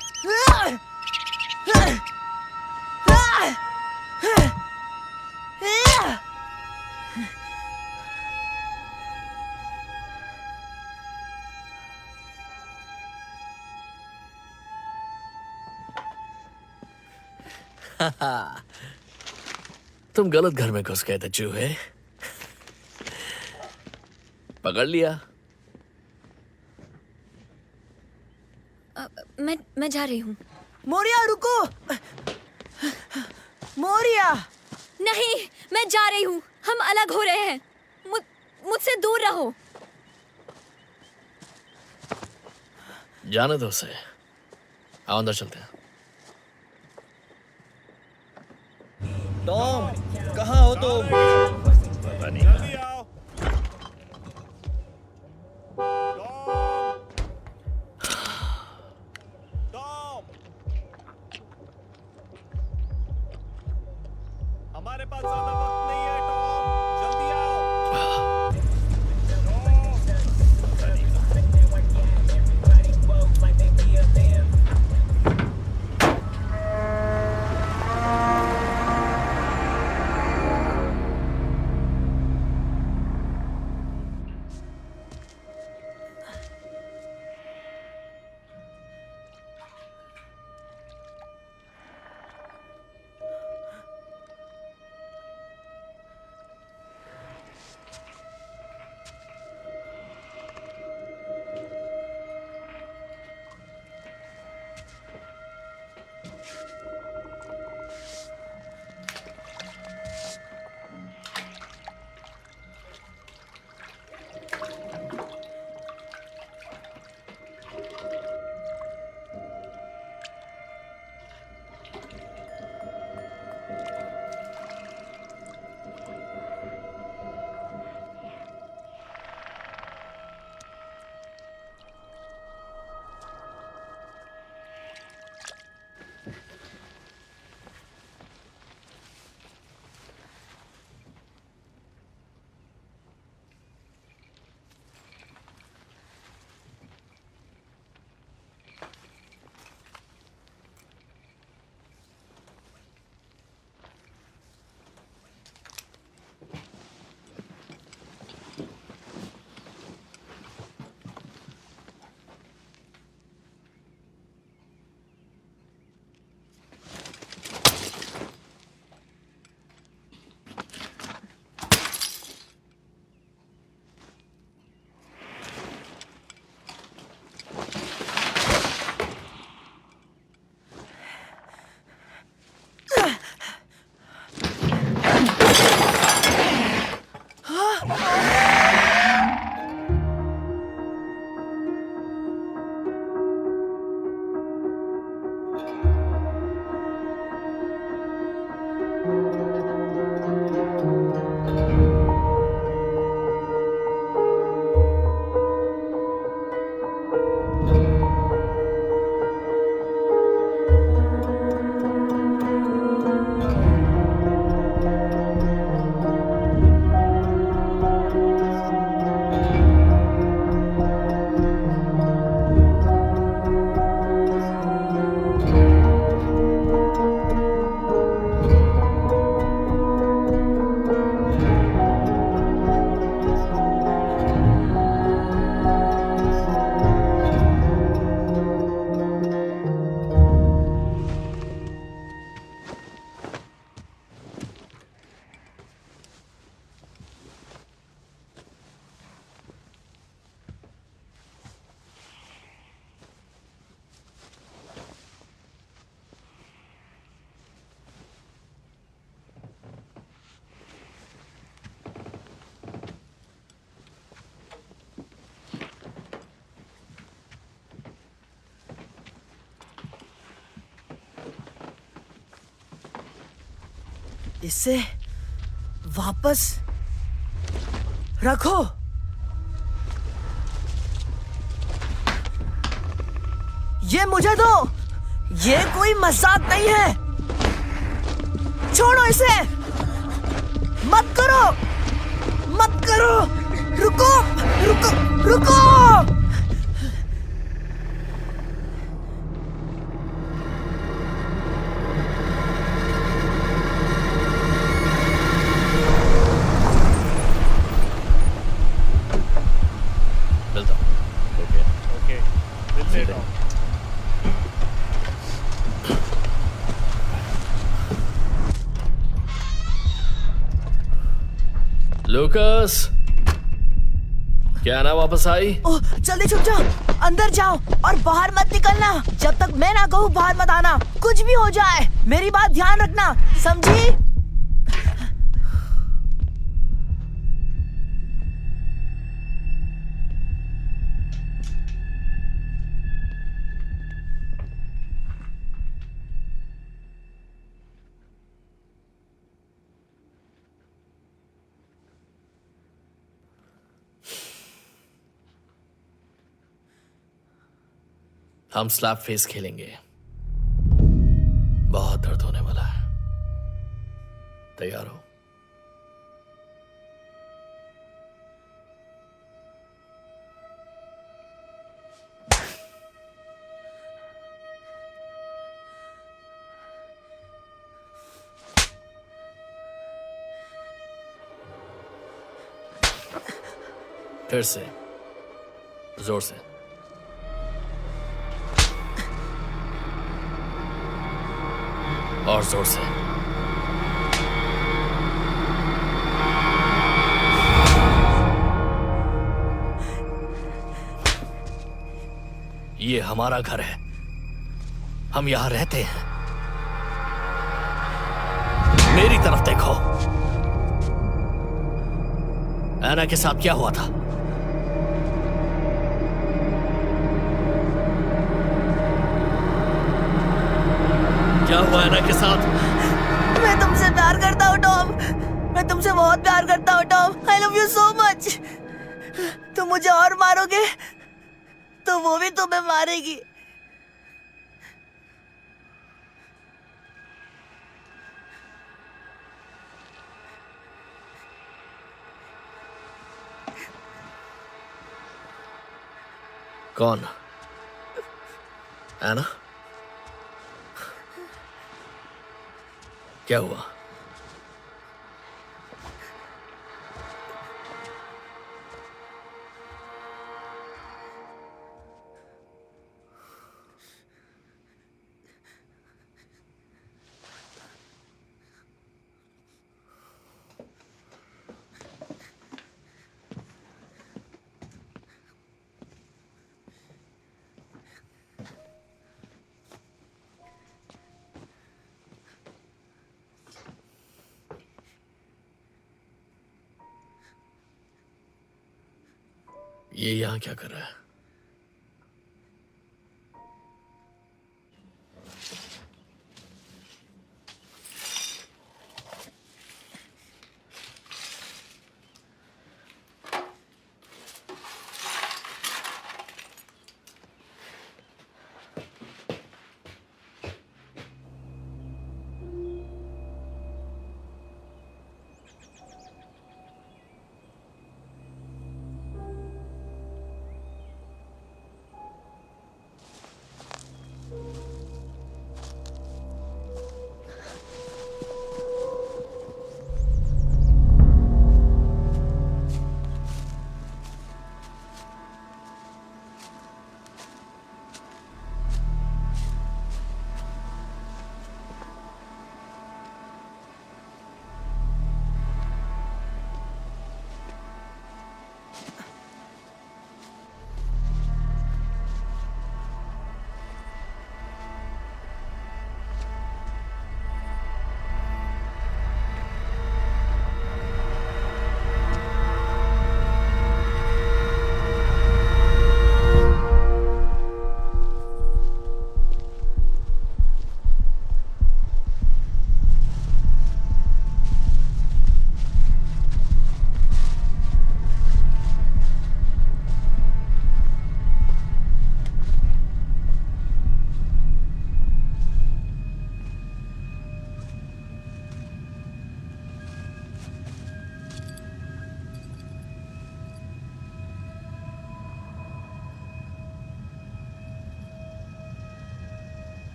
तुम गलत घर में घुस गए थे चूहे। पकड़ लिया। मैं जा रही हूँ। मोरिया रुको। मोरिया। नहीं, मैं जा रही हूँ। हम अलग हो रहे हैं। मुझसे दूर रहो। जाने दो उसे। आओ अंदर चलते हैं। टॉम, कहाँ हो तुम? पता नहीं कहाँ। हमारे पास ज्यादा वक्त नहीं है टॉम, जल्दी आओ। इसे वापस रखो। ये मुझे दो। ये कोई मजाक नहीं है। छोड़ो इसे। मत करो, मत करो। रुको, रुको, रुको। मिलता हूँ। ओके ओके दिल से टॉम। लूकस, क्या ना वापस आई? ओह, जल्दी छुप जाओ, अंदर जाओ और बाहर मत निकलना। जब तक मैं ना कहूँ बाहर मत आना। कुछ भी हो जाए मेरी बात ध्यान रखना, समझी? हम स्लैप फेस खेलेंगे। बहुत दर्द होने वाला है। तैयार हो? फिर से जोर से। और जोर से। ये हमारा घर है, हम यहां रहते हैं। मेरी तरफ देखो। ऐना के साथ क्या हुआ था? क्या हुआ ऐना के साथ? मैं तुमसे प्यार करता हूँ टॉम। मैं तुमसे बहुत प्यार करता हूँ Tom. I love you so much. तुम मुझे और मारोगे तो वो भी तुम्हें मारेगी। कौन? ऐना? क्या हुआ? ये यहां क्या कर रहा है?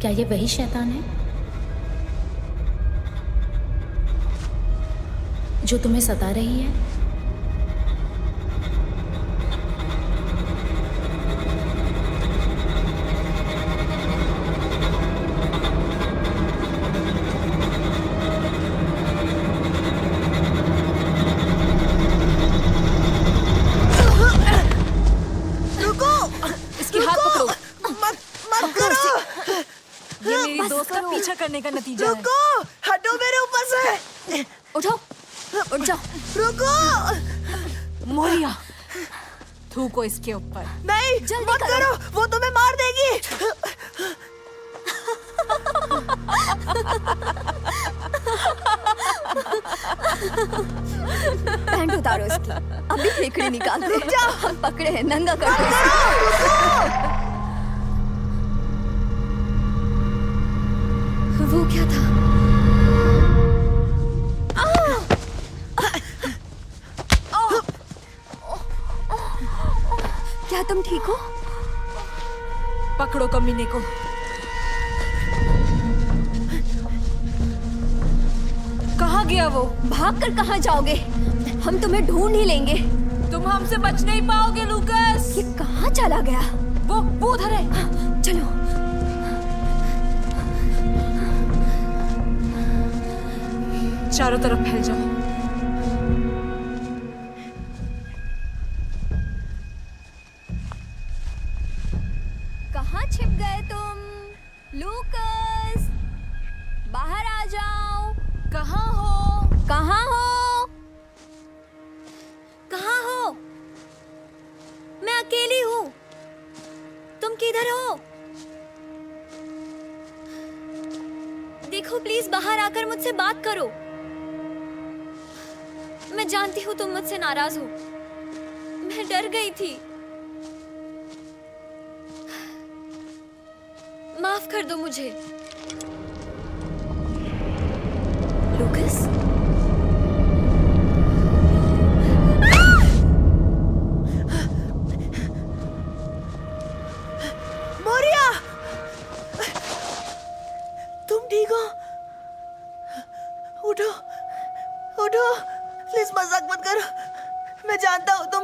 क्या ये वही शैतान है जो तुम्हें सता रही है? इसकी हाथ पकड़ो। मत करो। ये मेरी बस दोस्त का करो। पीछा करने का नतीजा है। रुको, हटो मेरे ऊपर से। उठो, उठ जाओ। रुको। मोरिया, थूको इसके ऊपर। नहीं, मत करो, वो तुम्हें मार देगी। पैंट उतारो इसकी, अभी फेंकड़ी निकाल दो। हम पकड़े हैं, नंगा कर दो इसको। वो क्या था? क्या तुम ठीक हो? पकड़ो कमीने को। कहाँ गया वो? भागकर कहाँ जाओगे? हम तुम्हें ढूंढ ही लेंगे। तुम हमसे बच नहीं पाओगे लूकस। ये कहाँ चला गया? वो उधर है। चलो। चारों तरफ फैल जाओ। कहाँ छिप गए तुम? लूकस, बाहर आ जाओ। कहाँ हो? कहाँ हो? कहाँ हो? मैं अकेली हूँ। तुम किधर हो? देखो प्लीज बाहर आकर मुझसे बात करो। मैं जानती हूँ तुम मुझसे नाराज हो। मैं डर गई थी। माफ कर दो मुझे। लूकस? मोरिया! तुम ठीक हो? उठो, उठो। प्लीज मजाक मत करो। मैं जानता हूँ तुम।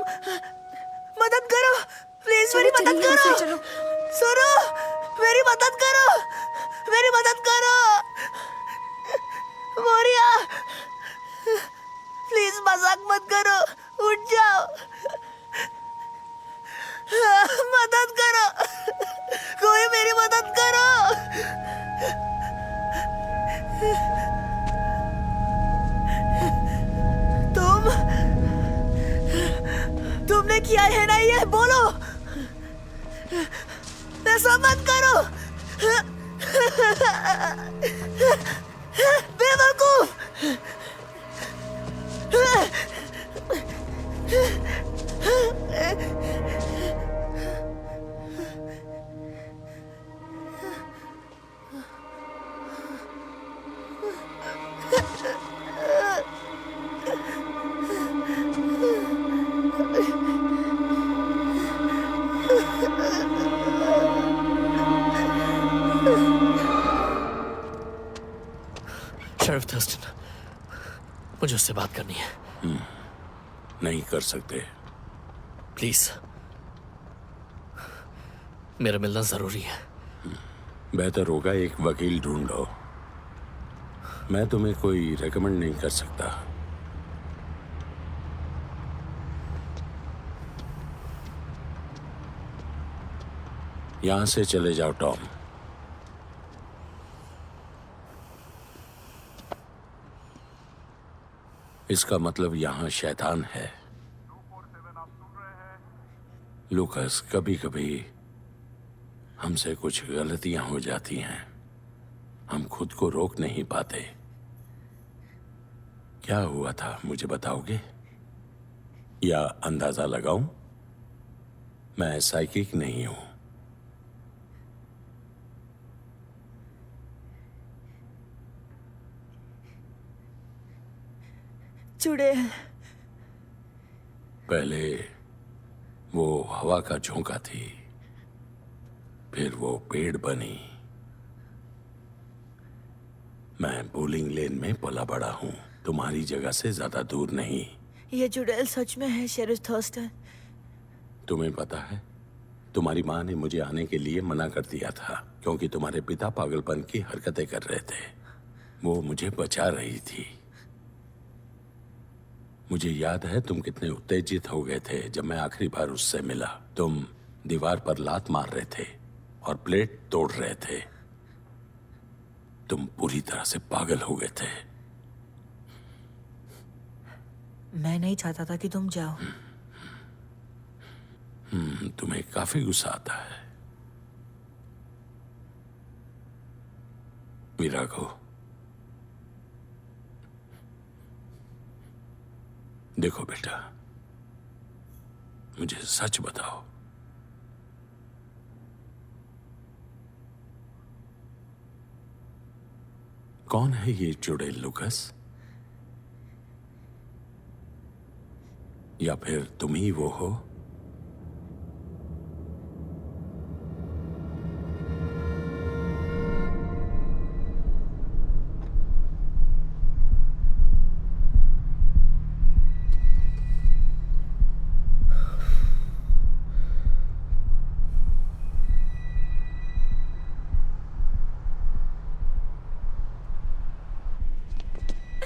मदद करो, प्लीज मेरी मदद करो। चलो। सुनो, मेरी मदद करो, मेरी मदद करो। मोरिया, प्लीज मजाक मत करो। उठ जाओ, मदद करो। कोई मेरी मदद करो। तुमने किया है ना ये? बोलो। ऐसा मत करो। बेवकूफ। शेरिफ थर्स्टन, मुझे उससे बात करनी है। नहीं कर सकते। प्लीज, मेरा मिलना जरूरी है। बेहतर होगा एक वकील ढूंढो। मैं तुम्हें कोई रेकमेंड नहीं कर सकता। यहां से चले जाओ टॉम। इसका मतलब यहां शैतान है। लूकस, कभी कभी हमसे कुछ गलतियां हो जाती हैं। हम खुद को रोक नहीं पाते। क्या हुआ था मुझे बताओगे? या अंदाजा लगाऊं? मैं साइकिक नहीं हूं। चुड़ैल। पहले वो हवा का झोंका थी, फिर वो पेड़ बनी, मैं बोलिंग लेन में पला बड़ा हूँ, तुम्हारी जगह से ज्यादा दूर नहीं। ये चुड़ैल सच में है शेरिफ थर्स्टन। तुम्हें पता है, तुम्हारी माँ ने मुझे आने के लिए मना कर दिया था क्योंकि तुम्हारे पिता पागलपन की हरकतें कर रहे थे। वो मुझे बचा रही थी। मुझे याद है तुम कितने उत्तेजित हो गए थे जब मैं आखिरी बार उससे मिला। तुम दीवार पर लात मार रहे थे और प्लेट तोड़ रहे थे। तुम पूरी तरह से पागल हो गए थे। मैं नहीं चाहता था कि तुम जाओ। तुम्हें काफी गुस्सा आता है विरागो। देखो बेटा, मुझे सच बताओ, कौन है ये चुड़ैल लुकस? या फिर तुम ही वो हो?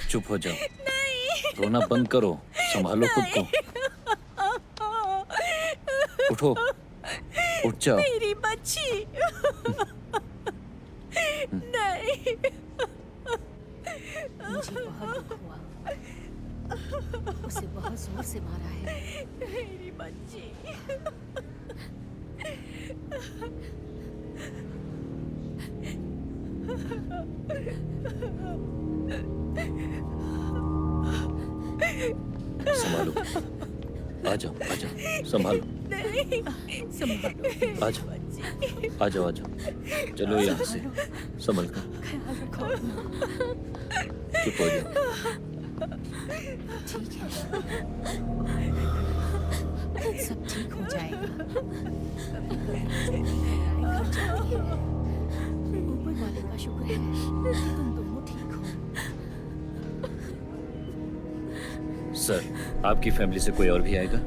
चुप हो जाओ। रोना बंद करो, संभालो खुद को। उठो, उठ जाओ। मेरी बच्ची। नहीं। मुझे बहुत दुख हुआ। उसे बहुत जोर से मारा है। मेरी बच्ची। संभालो, आ जाओ, आ जाओ, संभालो, संभालो। आ जाओ, आ जाओ, आ जाओ। चलो यहाँ से, संभल कर। चुप हो जाओ। ठीक है, सब ठीक हो जाएगा। ऊपर वाले का शुक्र है कि तुम दोनों ठीक हो। सर, आपकी फैमिली से कोई और भी आएगा?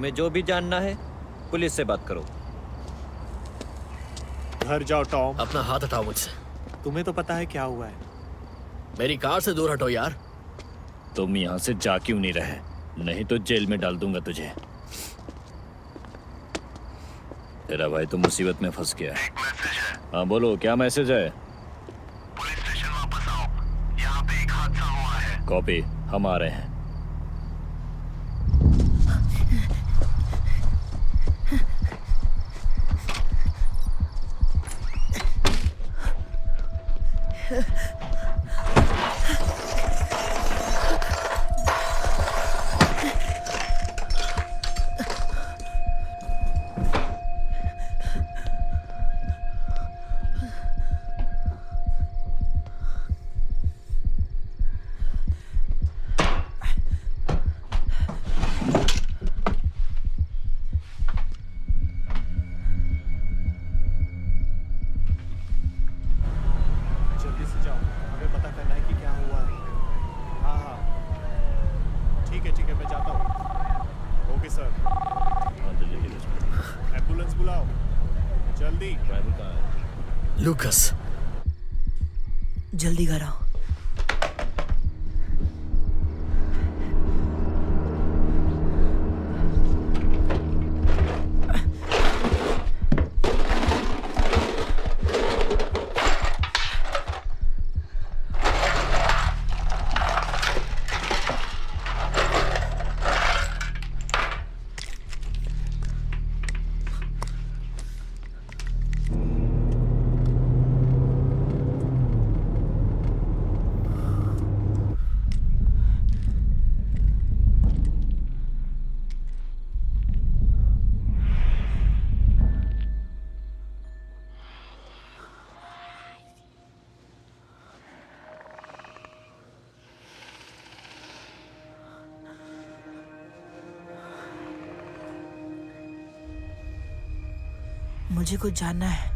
तुम्हें जो भी जानना है पुलिस से बात करो। घर जाओ टॉम। अपना हाथ हटाओ मुझसे। तुम्हें तो पता है क्या हुआ है। मेरी कार से दूर हटो यार। तुम यहाँ से जा क्यों नहीं रहे? नहीं तो जेल में डाल दूंगा तुझे। तेरा भाई तो मुसीबत में फंस गया। हाँ बोलो, क्या मैसेज है? पुलिस स्टेशन वापस आओ, यहाँ पे एक हादसा हुआ है। कॉपी, हम आ रहे हैं। जल्दी से जाओ, हमें पता करना है कि क्या हुआ है। हाँ हाँ ठीक है मैं जाता हूँ। Okay sir. एम्बुलेंस बुलाओ जल्दी। ड्राइवर कहाँ है? लूकस, जल्दी करो। मुझे कुछ जानना है।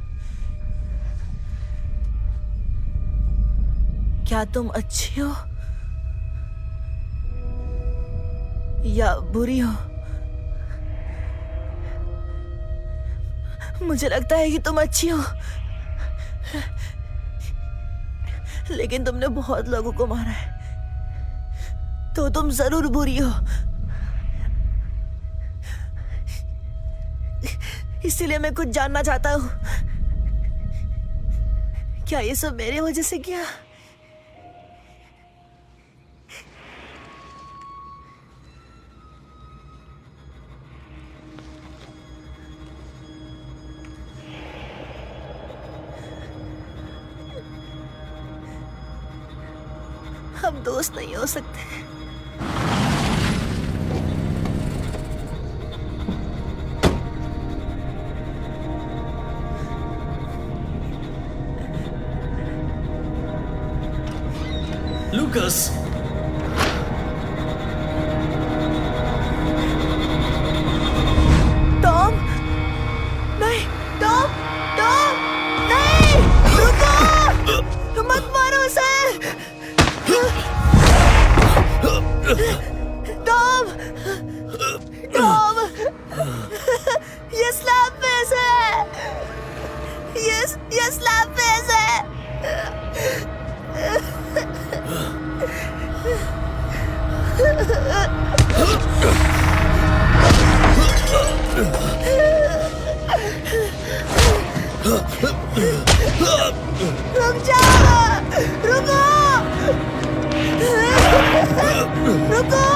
क्या तुम अच्छी हो या बुरी हो? मुझे लगता है कि तुम अच्छी हो, लेकिन तुमने बहुत लोगों को मारा है, तो तुम जरूर बुरी हो। इसीलिए मैं कुछ जानना चाहता हूँ। क्या ये सब मेरी वजह से किया? हम दोस्त नहीं हो सकते। लूकस, टॉम, नहीं, टॉम, टॉम, नहीं, रुको, मत मारो उसे। टॉम, टॉम, ये स्लैब फेस है, ये स्लैब फेस है। रुक जाओ, रुको, रुको।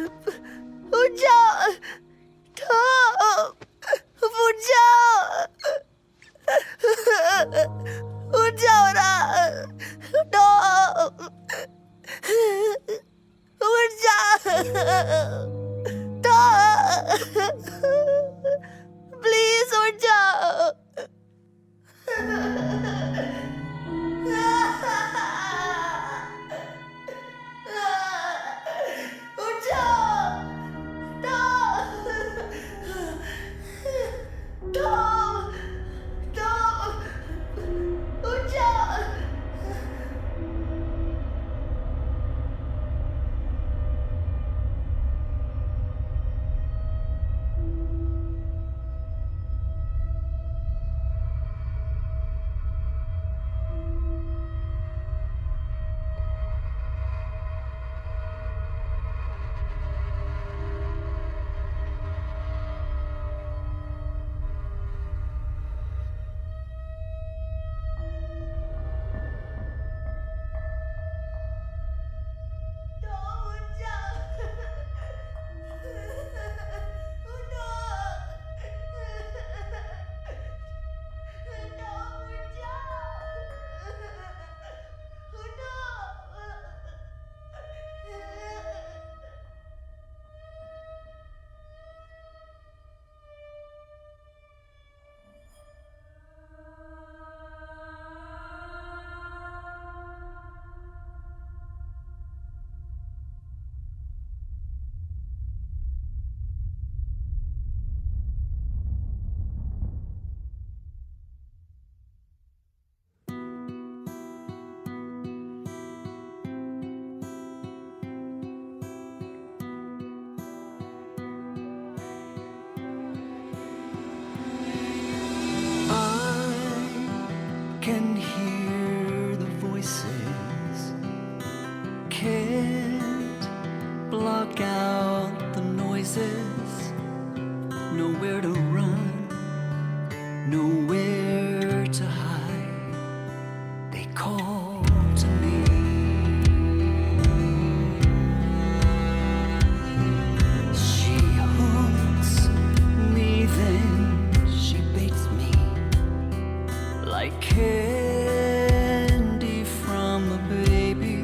उठ जाओ टॉम, उठ जाओ, उठ जाओ ना टॉम, उठ जाओ टॉम, प्लीज उठ जाओ। उठ जाओ टॉम, टॉम, टॉम, उठ जाओ। Can hear the voices, can't block out the noises, nowhere to run, nowhere to hide, they call to me. She hooks me, then she baits me like candy from a baby.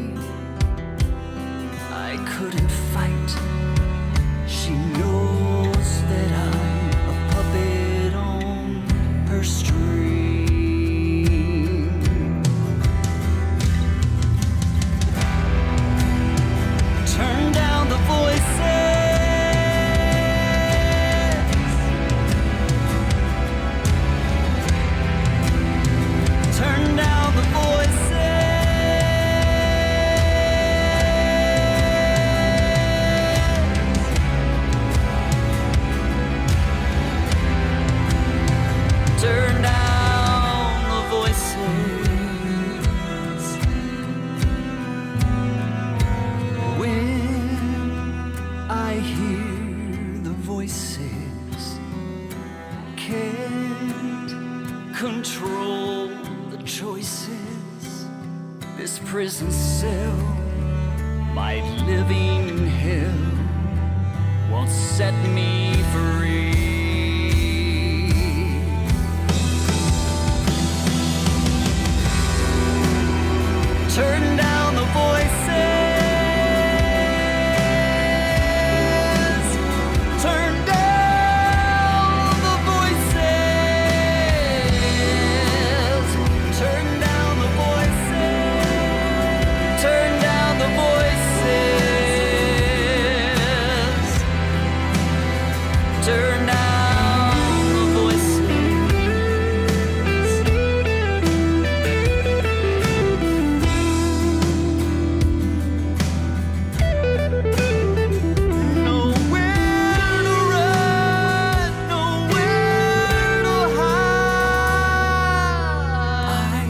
I couldn't fight. She knows that I'm a puppet on her string. Turn down the voices. Turn down the voices. Turn down the voices. When I hear the voices, can't control the choices. This prison cell, my living hell, won't set me free. Turn down the voices. Turn down the voices. Turn down the voices. Turn down the voices. Turn down the voices. Nowhere to run, nowhere to hide. I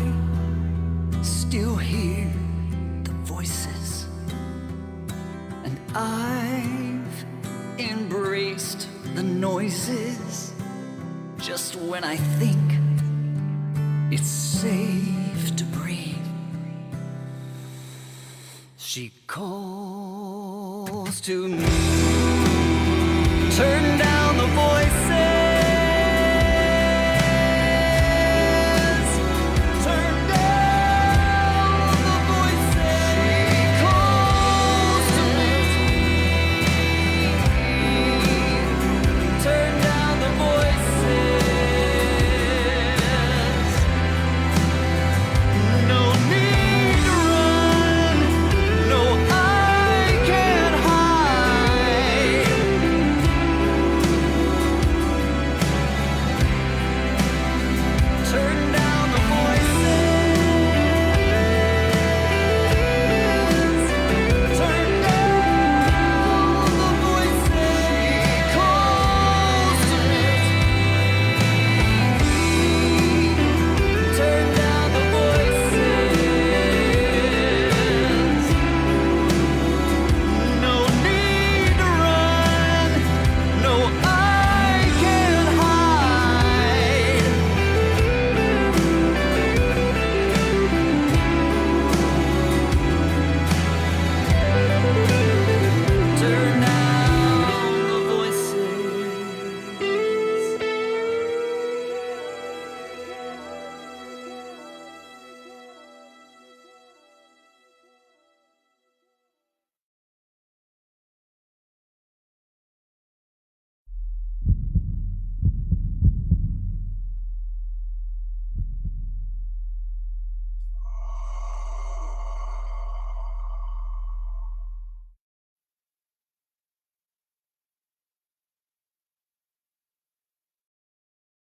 still hear the voices, and I've embraced the noises just when I think it's safe to breathe. She calls close to me. Turn down